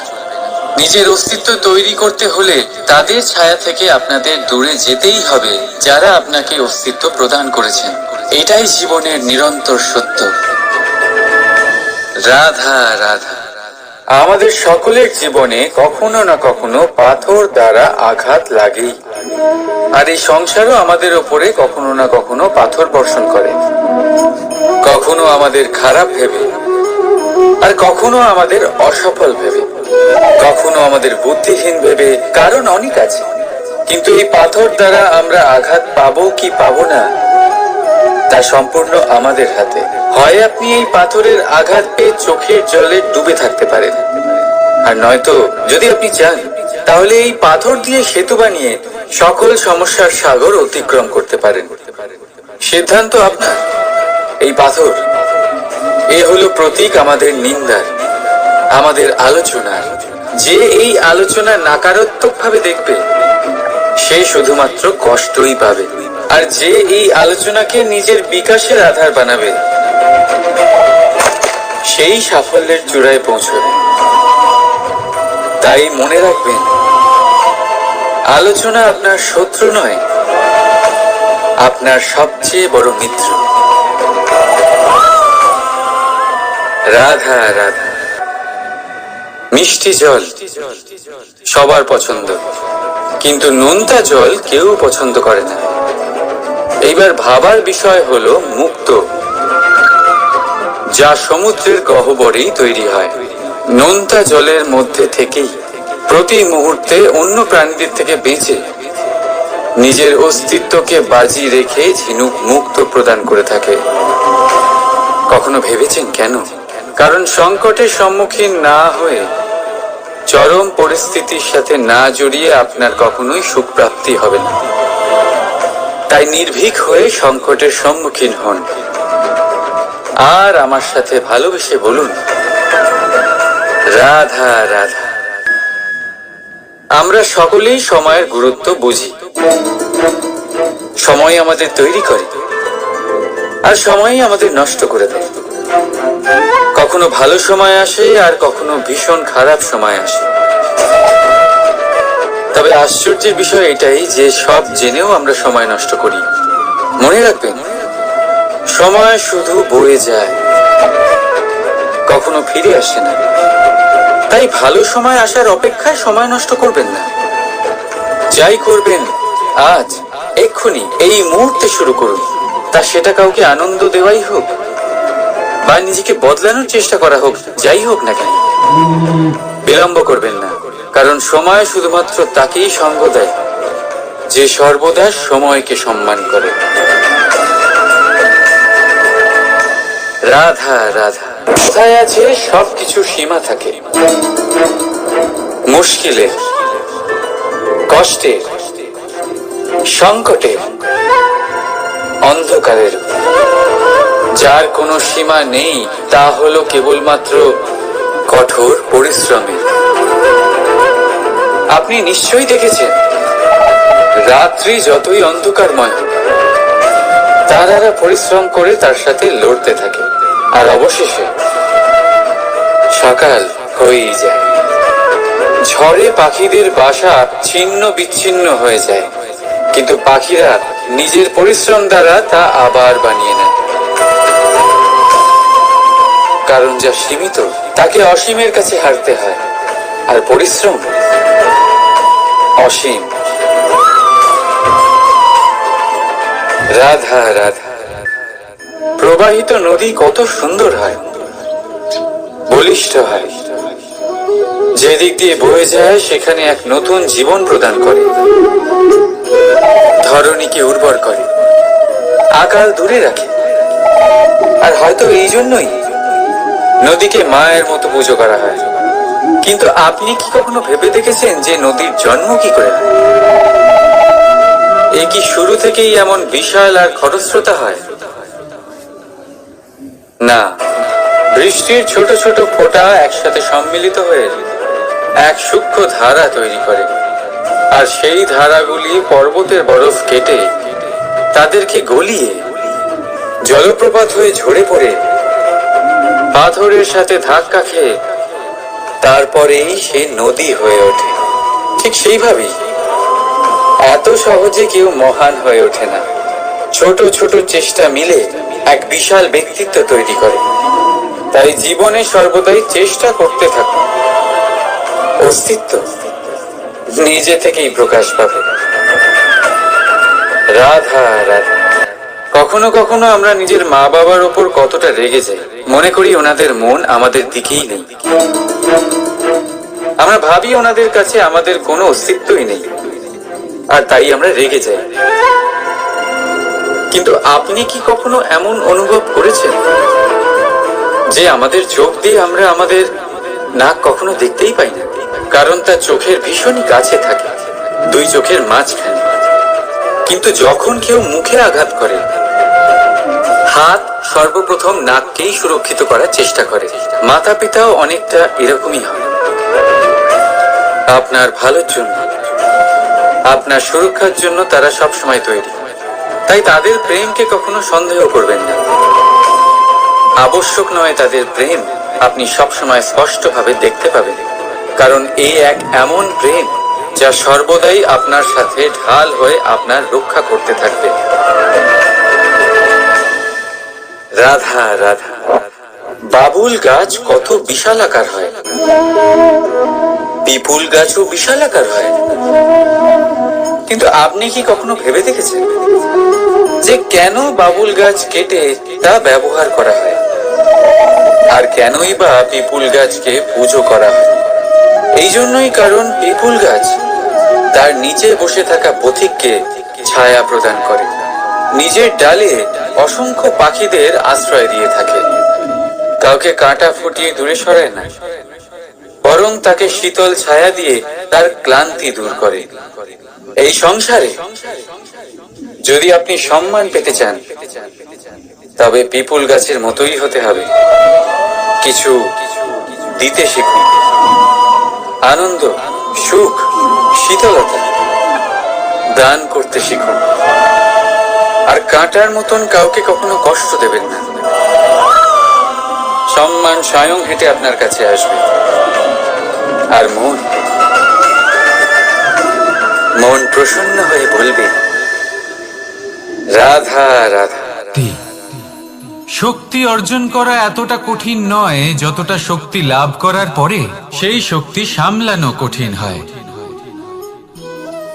নিজের অস্তিত্ব তৈরি করতে হলে তাদের ছায়া থেকে আপনাদের দূরে যেতেই হবে যারা আপনাকে অস্তিত্ব প্রদান করেছেন। এটাই জীবনের নিরন্তর সত্য। রাধা রাধা। আমাদের সকলের জীবনে কখনো না কখনো পাথর দ্বারা আঘাত লাগেই, আর এই সংসারও আমাদের ওপরে কখনো না কখনো পাথর বর্ষণ করে। কখনো আমাদের খারাপ ভেবে, আর কখনো আমাদের অসফল ভেবে, কখনো আমাদের বুদ্ধিহীন ভেবে। কারণ অনেক আছে, কিন্তু এই পাথর দ্বারা আমরা আঘাত পাবো কি পাবো না তা সম্পূর্ণ আমাদের হাতে। হয় আপনি এই পাথরের আঘাত পেয়ে চোখের জলে ডুবে থাকতে পারেন, আর নয়তো যদি আপনি চান তাহলে এই পাথর দিয়ে সেতু বানিয়ে সকল সমস্যার সাগর অতিক্রম করতে পারেন। সিদ্ধান্ত আপনার। এই পাথর, এ হলো প্রতীক আমাদের নিন্দার, আমাদের আলোচনার। যে এই আলোচনা নাকারাত্মক ভাবে দেখবে সে শুধুমাত্র কষ্টই পাবে, আর যে এই আলোচনাকে নিজের বিকাশের আধার বানাবে সেই সাফল্যের চূড়ায় পৌঁছবে। তাই মনে রাখবেন, আলোচনা আপনার শত্রু নয়, আপনার সবচেয়ে বড় মিত্র। রাধা রাধা। মিষ্টি জল সবার পছন্দ, কিন্তু নোনতা জল কেউ পছন্দ করে না। এইবার ভাবার বিষয় হলো মুক্তো, যা সমুদ্রের গহ্বরেই তৈরি হয়। নোনতা জলের মধ্যে থেকেই প্রতি মুহূর্তে অন্য প্রাণীদের থেকে বেঁচে নিজের অস্তিত্বকে বাজি রেখে ঝিনুক মুক্ত প্রদান করে থাকে। কখনো ভেবেছেন কেন? কারণ সংকটের সম্মুখীন না হয়ে, চরম পরিস্থিতির সাথে না জড়িয়ে আপনার কখনোই সুখ প্রাপ্তি হবে না। তাই নির্ভীক হয়ে সংকটের সম্মুখীন হন, আর আমার সাথে ভালোবেসে বলুন, রাধা রাধা। আমরা সকলেই সময়ের গুরুত্ব বুঝি। সময় আমাদের তৈরি করে, আর সময়ই আমাদের নষ্ট করে দেয়। কখনো ভালো সময় আসে, আর কখনো ভীষণ খারাপ সময় আসে। তবে আশ্চর্যের বিষয় এটাই যে সব জেনেও আমরা সময় নষ্ট করি। মনে রাখবেন, সময় শুধু বয়ে যায়, কখনো ফিরে আসে না। তাই ভালো সময় আসার অপেক্ষায় সময় নষ্ট করবেন না। যাই করবেন আজ, এক্ষুনি, এই মুহূর্তে শুরু করুন। তা সেটা কাউকে আনন্দ দেওয়াই হোক, বা নিজেকে বদলানোর চেষ্টা করা হোক, যাই হোক না কেন, বিলম্ব করবেন না। কারণ সময় শুধুমাত্র তাকেই সঙ্গ দেয় যে সর্বদা সময়কে সম্মান করে। রাধা রাধা। কোথায় আছে সবকিছু সীমা থাকে, মুশকিলের, কষ্টের, সংকটের, অন্ধকারের। যার কোনো সীমা নেই তা হলো কেবলমাত্র কঠোর পরিশ্রমের। আপনি নিশ্চয়ই দেখেছেন, রাত্রি যতই অন্ধকারময় হোক, তারারা পরিশ্রম করে তার সাথে লড়তে থাকে, আর অবশেষে সকাল হয়েই যায়। ঝড়ে পাখিদের বাসা ছিন্ন বিচ্ছিন্ন হয়ে যায়, কিন্তু পাখিরা নিজের পরিশ্রম দ্বারা তা আবার বানিয়ে নেয়। কারণ যা সীমিত তাকে অসীমের কাছে হারতে হয়, আর পরিশ্রম অসীম। রাধা রাধা। প্রবাহিত নদী কত সুন্দর হয়, বলিষ্ঠ হয়। যেদিক দিয়ে বয়ে যায় সেখানে এক নতুন জীবন প্রদান করে, ধরণীকে উর্বর করে, আকাল দূরে রাখে। আর হয়তো এই জন্যই নদীকে মায়ের মতো পুজো করা হয়। কিন্তু আপনি কি কখনো ভেবে দেখেছেন যে নদীর জন্ম কি করে হয়? এ কি শুরু থেকেই এমন বিশাল আর খরস্রোতা হয়? না, বৃষ্টির ছোট ছোট ফোঁটা একসাথে সম্মিলিত হয়ে এক সূক্ষ্ম ধারা তৈরি করে, আর সেই ধারাগুলি পর্বতের বরফ কেটে তাদেরকে গলিয়ে জলপ্রপাত হয়ে ঝরে পড়ে পাথরের সাথে ধাক্কা খেয়ে তারপরেই সে নদী হয়ে ওঠে। ঠিক সেইভাবেই এত সহজে কেউ মহান হয়ে ওঠে না। ছোট ছোট চেষ্টা মিলে এক বিশাল ব্যক্তিত্ব তৈরি করে। তাই জীবনে সর্বদাই চেষ্টা করতে থাকুন। অস্তিত্ব নিজে থেকেই প্রকাশ পাবে। রাধা রাধা। কখনো কখনো আমরা নিজের মা বাবার ওপর কতটা রেগে যাই, মনে করি ওনাদের মন আমাদের দিকেই নেই। আমরা ভাবি ওনাদের কাছে আমাদের কোনো অস্তিত্বই নেই, আর তাই আমরা রেগে যাই। কিন্তু আপনি কি কখনো এমন অনুভব করেছেন যে আমাদের চোখ দিয়ে আমরা আমাদের নাক কখনো দেখতেই পাই না, কারণ তা চোখের ভীষণই কাছে থাকে, দুই চোখের মাঝখানে। কিন্তু যখন কেউ মুখে আঘাত করে, হাত সর্বপ্রথম নাককেই সুরক্ষিত করার চেষ্টা করে। মাতা পিতাও অনেকটা এরকমই হয়। আপনার ভালোর জন্য, আপনার সুরক্ষার জন্য তারা সবসময় তৈরি। তাই তাদের প্রেমকে কখনো সন্দেহ করবেন না। আবশ্যক নয় তাদের প্রেম আপনি সবসময় স্পষ্টভাবে দেখতে পাবেন, কারণ এই এক এমন প্রেম যা সর্বদাই আপনার সাথে ঢাল হয়ে আপনার রক্ষা করতে থাকবে। রাধা রাধা। বাবুল গাছ কত বিশাল আকার হয়, পিপুল গাছও বিশাল আকার হয়। কিন্তু আপনি কি কখনো ভেবে দেখেছেন যে কেন বাবুল গাছ কেটে তা ব্যবহার করা হয়, আর কেনই বা পিপুল গাছকে পুজো করা হয়? এই জন্যই, কারণ পিপুল গাছ তার নিচে বসে থাকা পথিককে ছায়া প্রদান করে, নিজের ডালে অসংখ্য পাখিদের আশ্রয় দিয়ে থাকে, কাউকে কাঁটা ফুটিয়ে দূরে সরায় না, বরং তাকে শীতল ছায়া দিয়ে তার ক্লান্তি দূর করে। এই সংসারে যদি আপনি সম্মান পেতে চান, তবে পিপুল গাছের মতোই হতে হবে। কিছু দিতে শিখুন, আনন্দ, সুখ, শীতলতা দান করতে শিখুন, আর কাঁটার মতন কাউকে কখনো কষ্ট দেবেন না। সম্মান স্বয়ং হেঁটে আপনার কাছে আসবে। আর মন প্রসন্ন হয়ে বলবে, রাধা রাধা। শক্তি অর্জন করা এতটা কঠিন নয় যতটা শক্তি লাভ করার পরে সেই শক্তি সামলানো কঠিন হয়।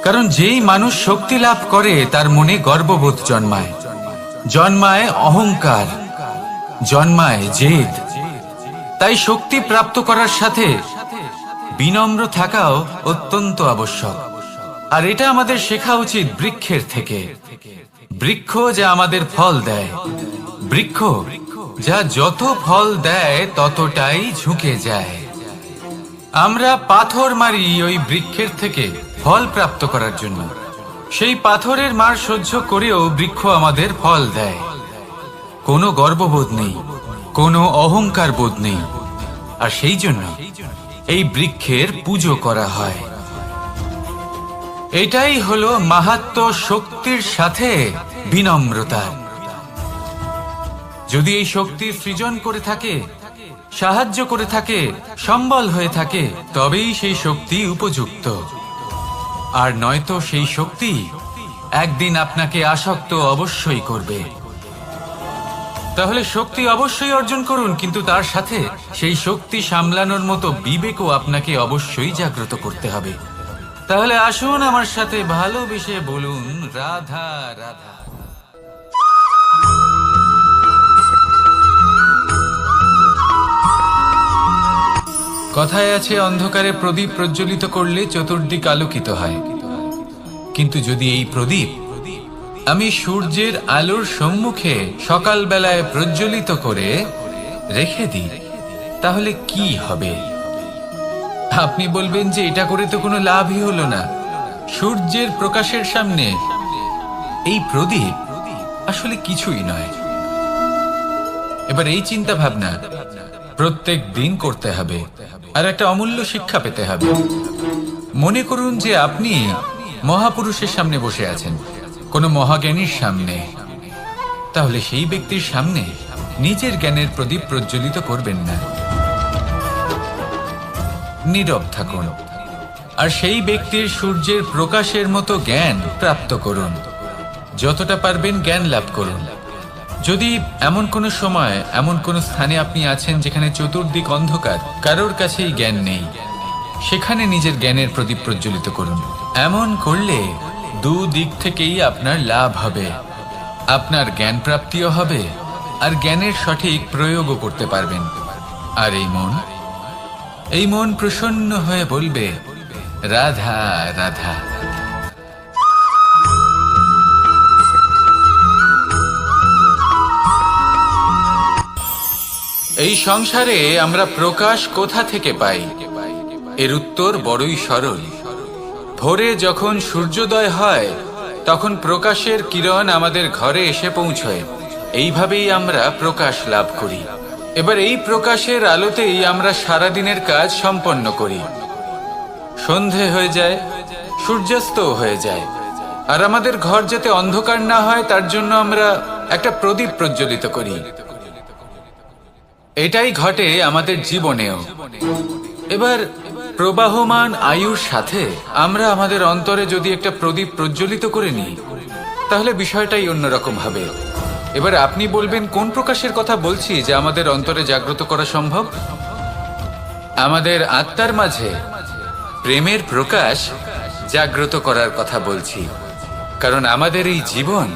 কারণ যেই মানুষ শক্তি লাভ করে তার মনে গর্ববোধ জন্মায়, জন্মায় অহংকার, জন্মায় জেদ। তাই শক্তি প্রাপ্ত করার সাথে বিনম্র থাকাও অত্যন্ত আবশ্যক। আর এটা আমাদের শেখা উচিত বৃক্ষের থেকে। বৃক্ষ যা আমাদের ফল দেয়, বৃক্ষ যা যত ফল দেয় ততটাই ঝুঁকে যায়। আমরা পাথর মারি ওই বৃক্ষের থেকে ফল প্রাপ্ত করার জন্য। সেই পাথরের মার সহ্য করেও বৃক্ষ আমাদের ফল দেয়। কোনো গর্ববোধ নেই, কোনো অহংকার বোধ নেই, আর সেই জন্য এই বৃক্ষের পুজো করা হয়। এটাই হলো মাহাত্ম্য শক্তির সাথে বিনম্রতা। যদি এই শক্তি সৃজন করে থাকে, সাহায্য করে থাকে, সম্বল হয়ে থাকে, তবেই সেই শক্তি উপযুক্ত। আর নয়তো সেই শক্তি একদিন আপনাকে আসক্ত অবশ্যই করবে। তাহলে শক্তি অবশ্যই অর্জন করুন, কিন্তু তার সাথে সেই শক্তি সামলানোর মতো বিবেকও আপনাকে অবশ্যই জাগ্রত করতে হবে। তাহলে আসুন আমার সাথে ভালোবেসে বলুন, রাধা রাধা। কথায় আছে, অন্ধকারে প্রদীপ প্রজ্বলিত করলে চতুর্দিক আলোকিত হয়। কিন্তু যদি এই প্রদীপ আমি সূর্যের আলোর সম্মুখে সকালবেলায় প্রজ্বলিত করে রেখে দিই, তাহলে কি হবে? আপনি বলবেন যে এটা করে তো কোনো লাভই হলো না, সূর্যের প্রকাশের সামনে এই প্রদীপ আসলে কিছুই নয়। এবার এই চিন্তা ভাবনা প্রত্যেক দিন করতে হবে, আর একটা অমূল্য শিক্ষা পেতে হবে। মনে করুন যে আপনি মহাপুরুষের সামনে বসে আছেন, কোনো মহাজ্ঞানীর সামনে। তাহলে সেই ব্যক্তির সামনে নিজের জ্ঞানের প্রদীপ প্রজ্বলিত করবেন না, নীরব থাকুন আর সেই ব্যক্তির সূর্যের প্রকাশের মতো জ্ঞান প্রাপ্ত করুন। যতটা পারবেন জ্ঞান লাভ করুন। যদি এমন কোনো সময় এমন কোনো স্থানে আপনি আছেন যেখানে চতুর্দিক অন্ধকার, কারোর কাছেই জ্ঞান নেই, সেখানে নিজের জ্ঞানের প্রদীপ প্রজ্বলিত করুন। এমন করলে দুদিক থেকেই আপনার লাভ হবে। আপনার জ্ঞান প্রাপ্তিও হবে আর জ্ঞানের সঠিক প্রয়োগও করতে পারবেন। আর এই মন প্রসন্ন হয়ে বলবে, রাধা রাধা। এই সংসারে আমরা প্রকাশ কোথা থেকে পাই? এর উত্তর বড়ই সরল। ভোরে যখন সূর্যোদয় হয় তখন প্রকাশের কিরণ আমাদের ঘরে এসে পৌঁছয়। এইভাবেই আমরা প্রকাশ লাভ করি। এবার এই প্রকাশের আলোতেই আমরা সারাদিনের কাজ সম্পন্ন করি। সন্ধে হয়ে যায়, সূর্যাস্ত হয়ে যায়, আর আমাদের ঘর যাতে অন্ধকার না হয় তার জন্য আমরা একটা প্রদীপ প্রজ্বলিত করি। এটাই ঘটে আমাদের জীবনেও। এবার প্রবাহমান আয়ুর সাথে আমরা আমাদের অন্তরে যদি একটা প্রদীপ প্রজ্বলিত করে নিই, তাহলে বিষয়টাই অন্যরকম হবে। এবার আপনি বলবেন কোন প্রকাশের কথা বলছি যা আমাদের অন্তরে জাগ্রত করা সম্ভব? আমাদের আত্মার মাঝে প্রেমের প্রকাশ জাগ্রত করার কথা বলছি। কারণ আমাদের এই জীবন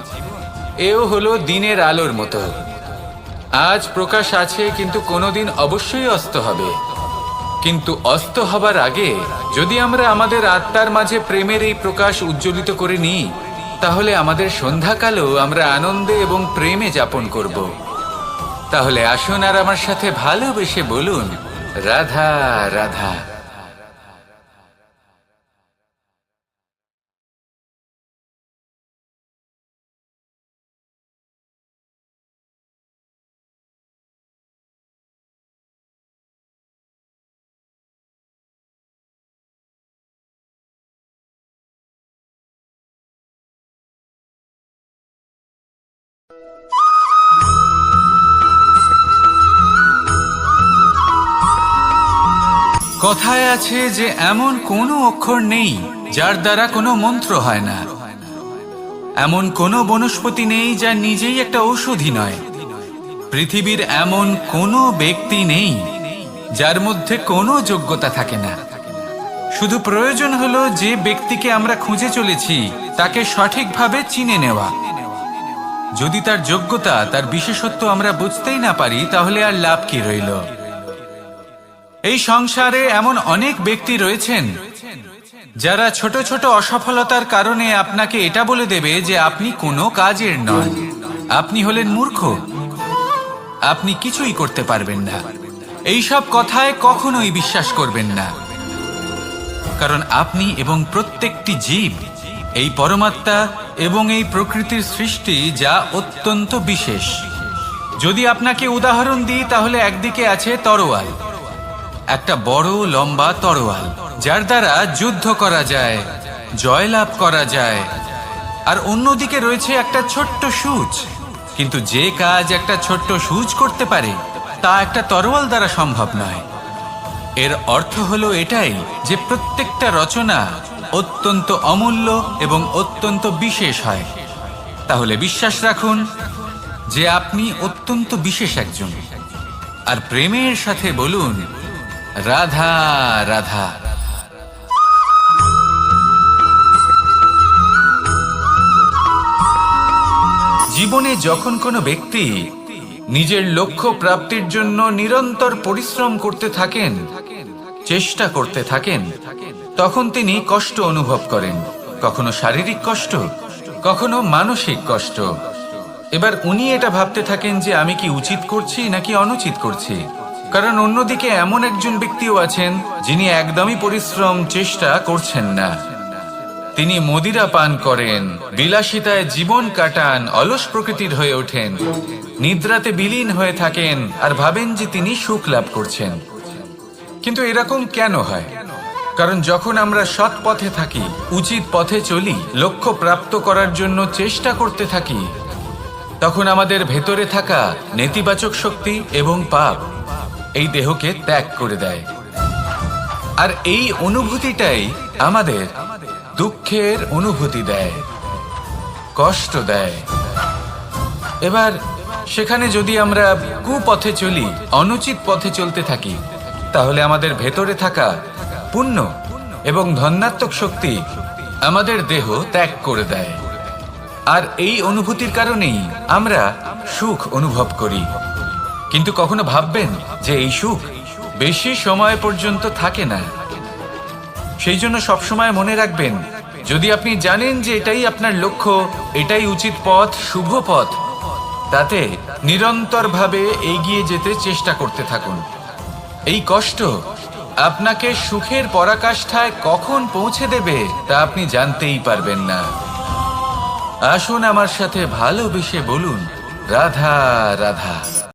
এও হলো দিনের আলোর মতো। আজ প্রকাশ আছে, কিন্তু কোনোদিন অবশ্যই অস্ত হবে। কিন্তু অস্ত হবার আগে যদি আমরা আমাদের আত্মার মাঝে প্রেমের এই প্রকাশ উজ্জ্বলিত করে নিই, তাহলে আমাদের সন্ধ্যাকালও আমরা আনন্দে এবং প্রেমে যাপন করব। তাহলে আসুন আর আমার সাথে ভালোবেসে বলুন, রাধা রাধা। কথায় আছে যে এমন কোনো অক্ষর নেই যার দ্বারা কোনো মন্ত্র হয় না। এমন কোনো বনস্পতি নেই যা নিজেই একটা ঔষধি নয়। পৃথিবীর এমন কোনো ব্যক্তি নেই যার মধ্যে কোনো যোগ্যতা থাকে না। শুধু প্রয়োজন হলো যে ব্যক্তিকে আমরা খুঁজে চলেছি তাকে সঠিকভাবে চিনে নেওয়া। যদি তার যোগ্যতা, তার বিশেষত্ব আমরা বুঝতেই না পারি, তাহলে আর লাভ কি রইল? এই সংসারে এমন অনেক ব্যক্তি রয়েছেন যারা ছোট ছোট অসফলতার কারণে আপনাকে এটা বলে দেবে যে আপনি কোনো কাজের নন, আপনি হলেন মূর্খ, আপনি কিছুই করতে পারবেন না। এইসব কথায় কখনোই বিশ্বাস করবেন না, কারণ আপনি এবং প্রত্যেকটি জীব এই পরমাত্মা এবং এই প্রকৃতির সৃষ্টি, যা অত্যন্ত বিশেষ। যদি আপনাকে উদাহরণ দিই, তাহলে একদিকে আছে তরোয়াল, একটা বড় লম্বা তরোয়াল যার দ্বারা যুদ্ধ করা যায়, জয়লাভ করা যায়। আর অন্যদিকে রয়েছে একটা ছোট্ট সূঁচ। কিন্তু যে কাজ একটা ছোট্ট সূঁচ করতে পারে তা একটা তরোয়াল দ্বারা সম্ভব নয়। এর অর্থ হলো এটাই যে প্রত্যেকটা রচনা অত্যন্ত অমূল্য এবং অত্যন্ত বিশেষ হয়। তাহলে বিশ্বাস রাখুন যে আপনি অত্যন্ত বিশেষ একজন, আর প্রেমের সাথে বলুন, রাধা রাধা। জীবনে যখন কোনো ব্যক্তি নিজের লক্ষ্য প্রাপ্তির জন্য নিরন্তর পরিশ্রম করতে থাকেন, চেষ্টা করতে থাকেন, তখন তিনি কষ্ট অনুভব করেন। কখনো শারীরিক কষ্ট, কখনো মানসিক কষ্ট। এবার উনি এটা ভাবতে থাকেন যে আমি কি উচিত করছি নাকি অনুচিত করছি। কারণ অন্যদিকে এমন একজন ব্যক্তিও আছেন যিনি একদমই পরিশ্রম চেষ্টা করছেন না। তিনি মদিরা পান করেন, বিলাসিতায় জীবন কাটান, অলস প্রকৃতির হয়ে ওঠেন, নিদ্রাতে বিলীন হয়ে থাকেন আর ভাবেন যে তিনি সুখ লাভ করছেন। কিন্তু এরকম কেন হয়? কারণ যখন আমরা সৎ পথে থাকি, উচিত পথে চলি, লক্ষ্য প্রাপ্ত করার জন্য চেষ্টা করতে থাকি, তখন আমাদের ভেতরে থাকা নেতিবাচক শক্তি এবং পাপ এই দেহকে ত্যাগ করে দেয়। আর এই অনুভূতিটাই আমাদের দুঃখের অনুভূতি দেয়, কষ্ট দেয়। এবার সেখানে যদি আমরা কুপথে চলি, অনুচিত পথে চলতে থাকি, তাহলে আমাদের ভেতরে থাকা পুণ্য এবং ধনাত্মক শক্তি আমাদের দেহ ত্যাগ করে দেয়। আর এই অনুভূতির কারণেই আমরা সুখ অনুভব করি। কিন্তু কখনো ভাববেন যে এই সুখ বেশি সময় পর্যন্ত থাকে না। সেই জন্য সবসময় মনে রাখবেন, যদি আপনি জানেন যে এটাই আপনার লক্ষ্য, এটাই উচিত পথ, শুভ পথ, তাতে নিরন্তরভাবে এগিয়ে যেতে চেষ্টা করতে থাকুন। এই কষ্ট আপনাকে সুখের পরাকাষ্ঠায় কখন পৌঁছে দেবে তা আপনি জানতেই পারবেন না। আসুন আমার সাথে ভালোবেসে বলুন, রাধা রাধা।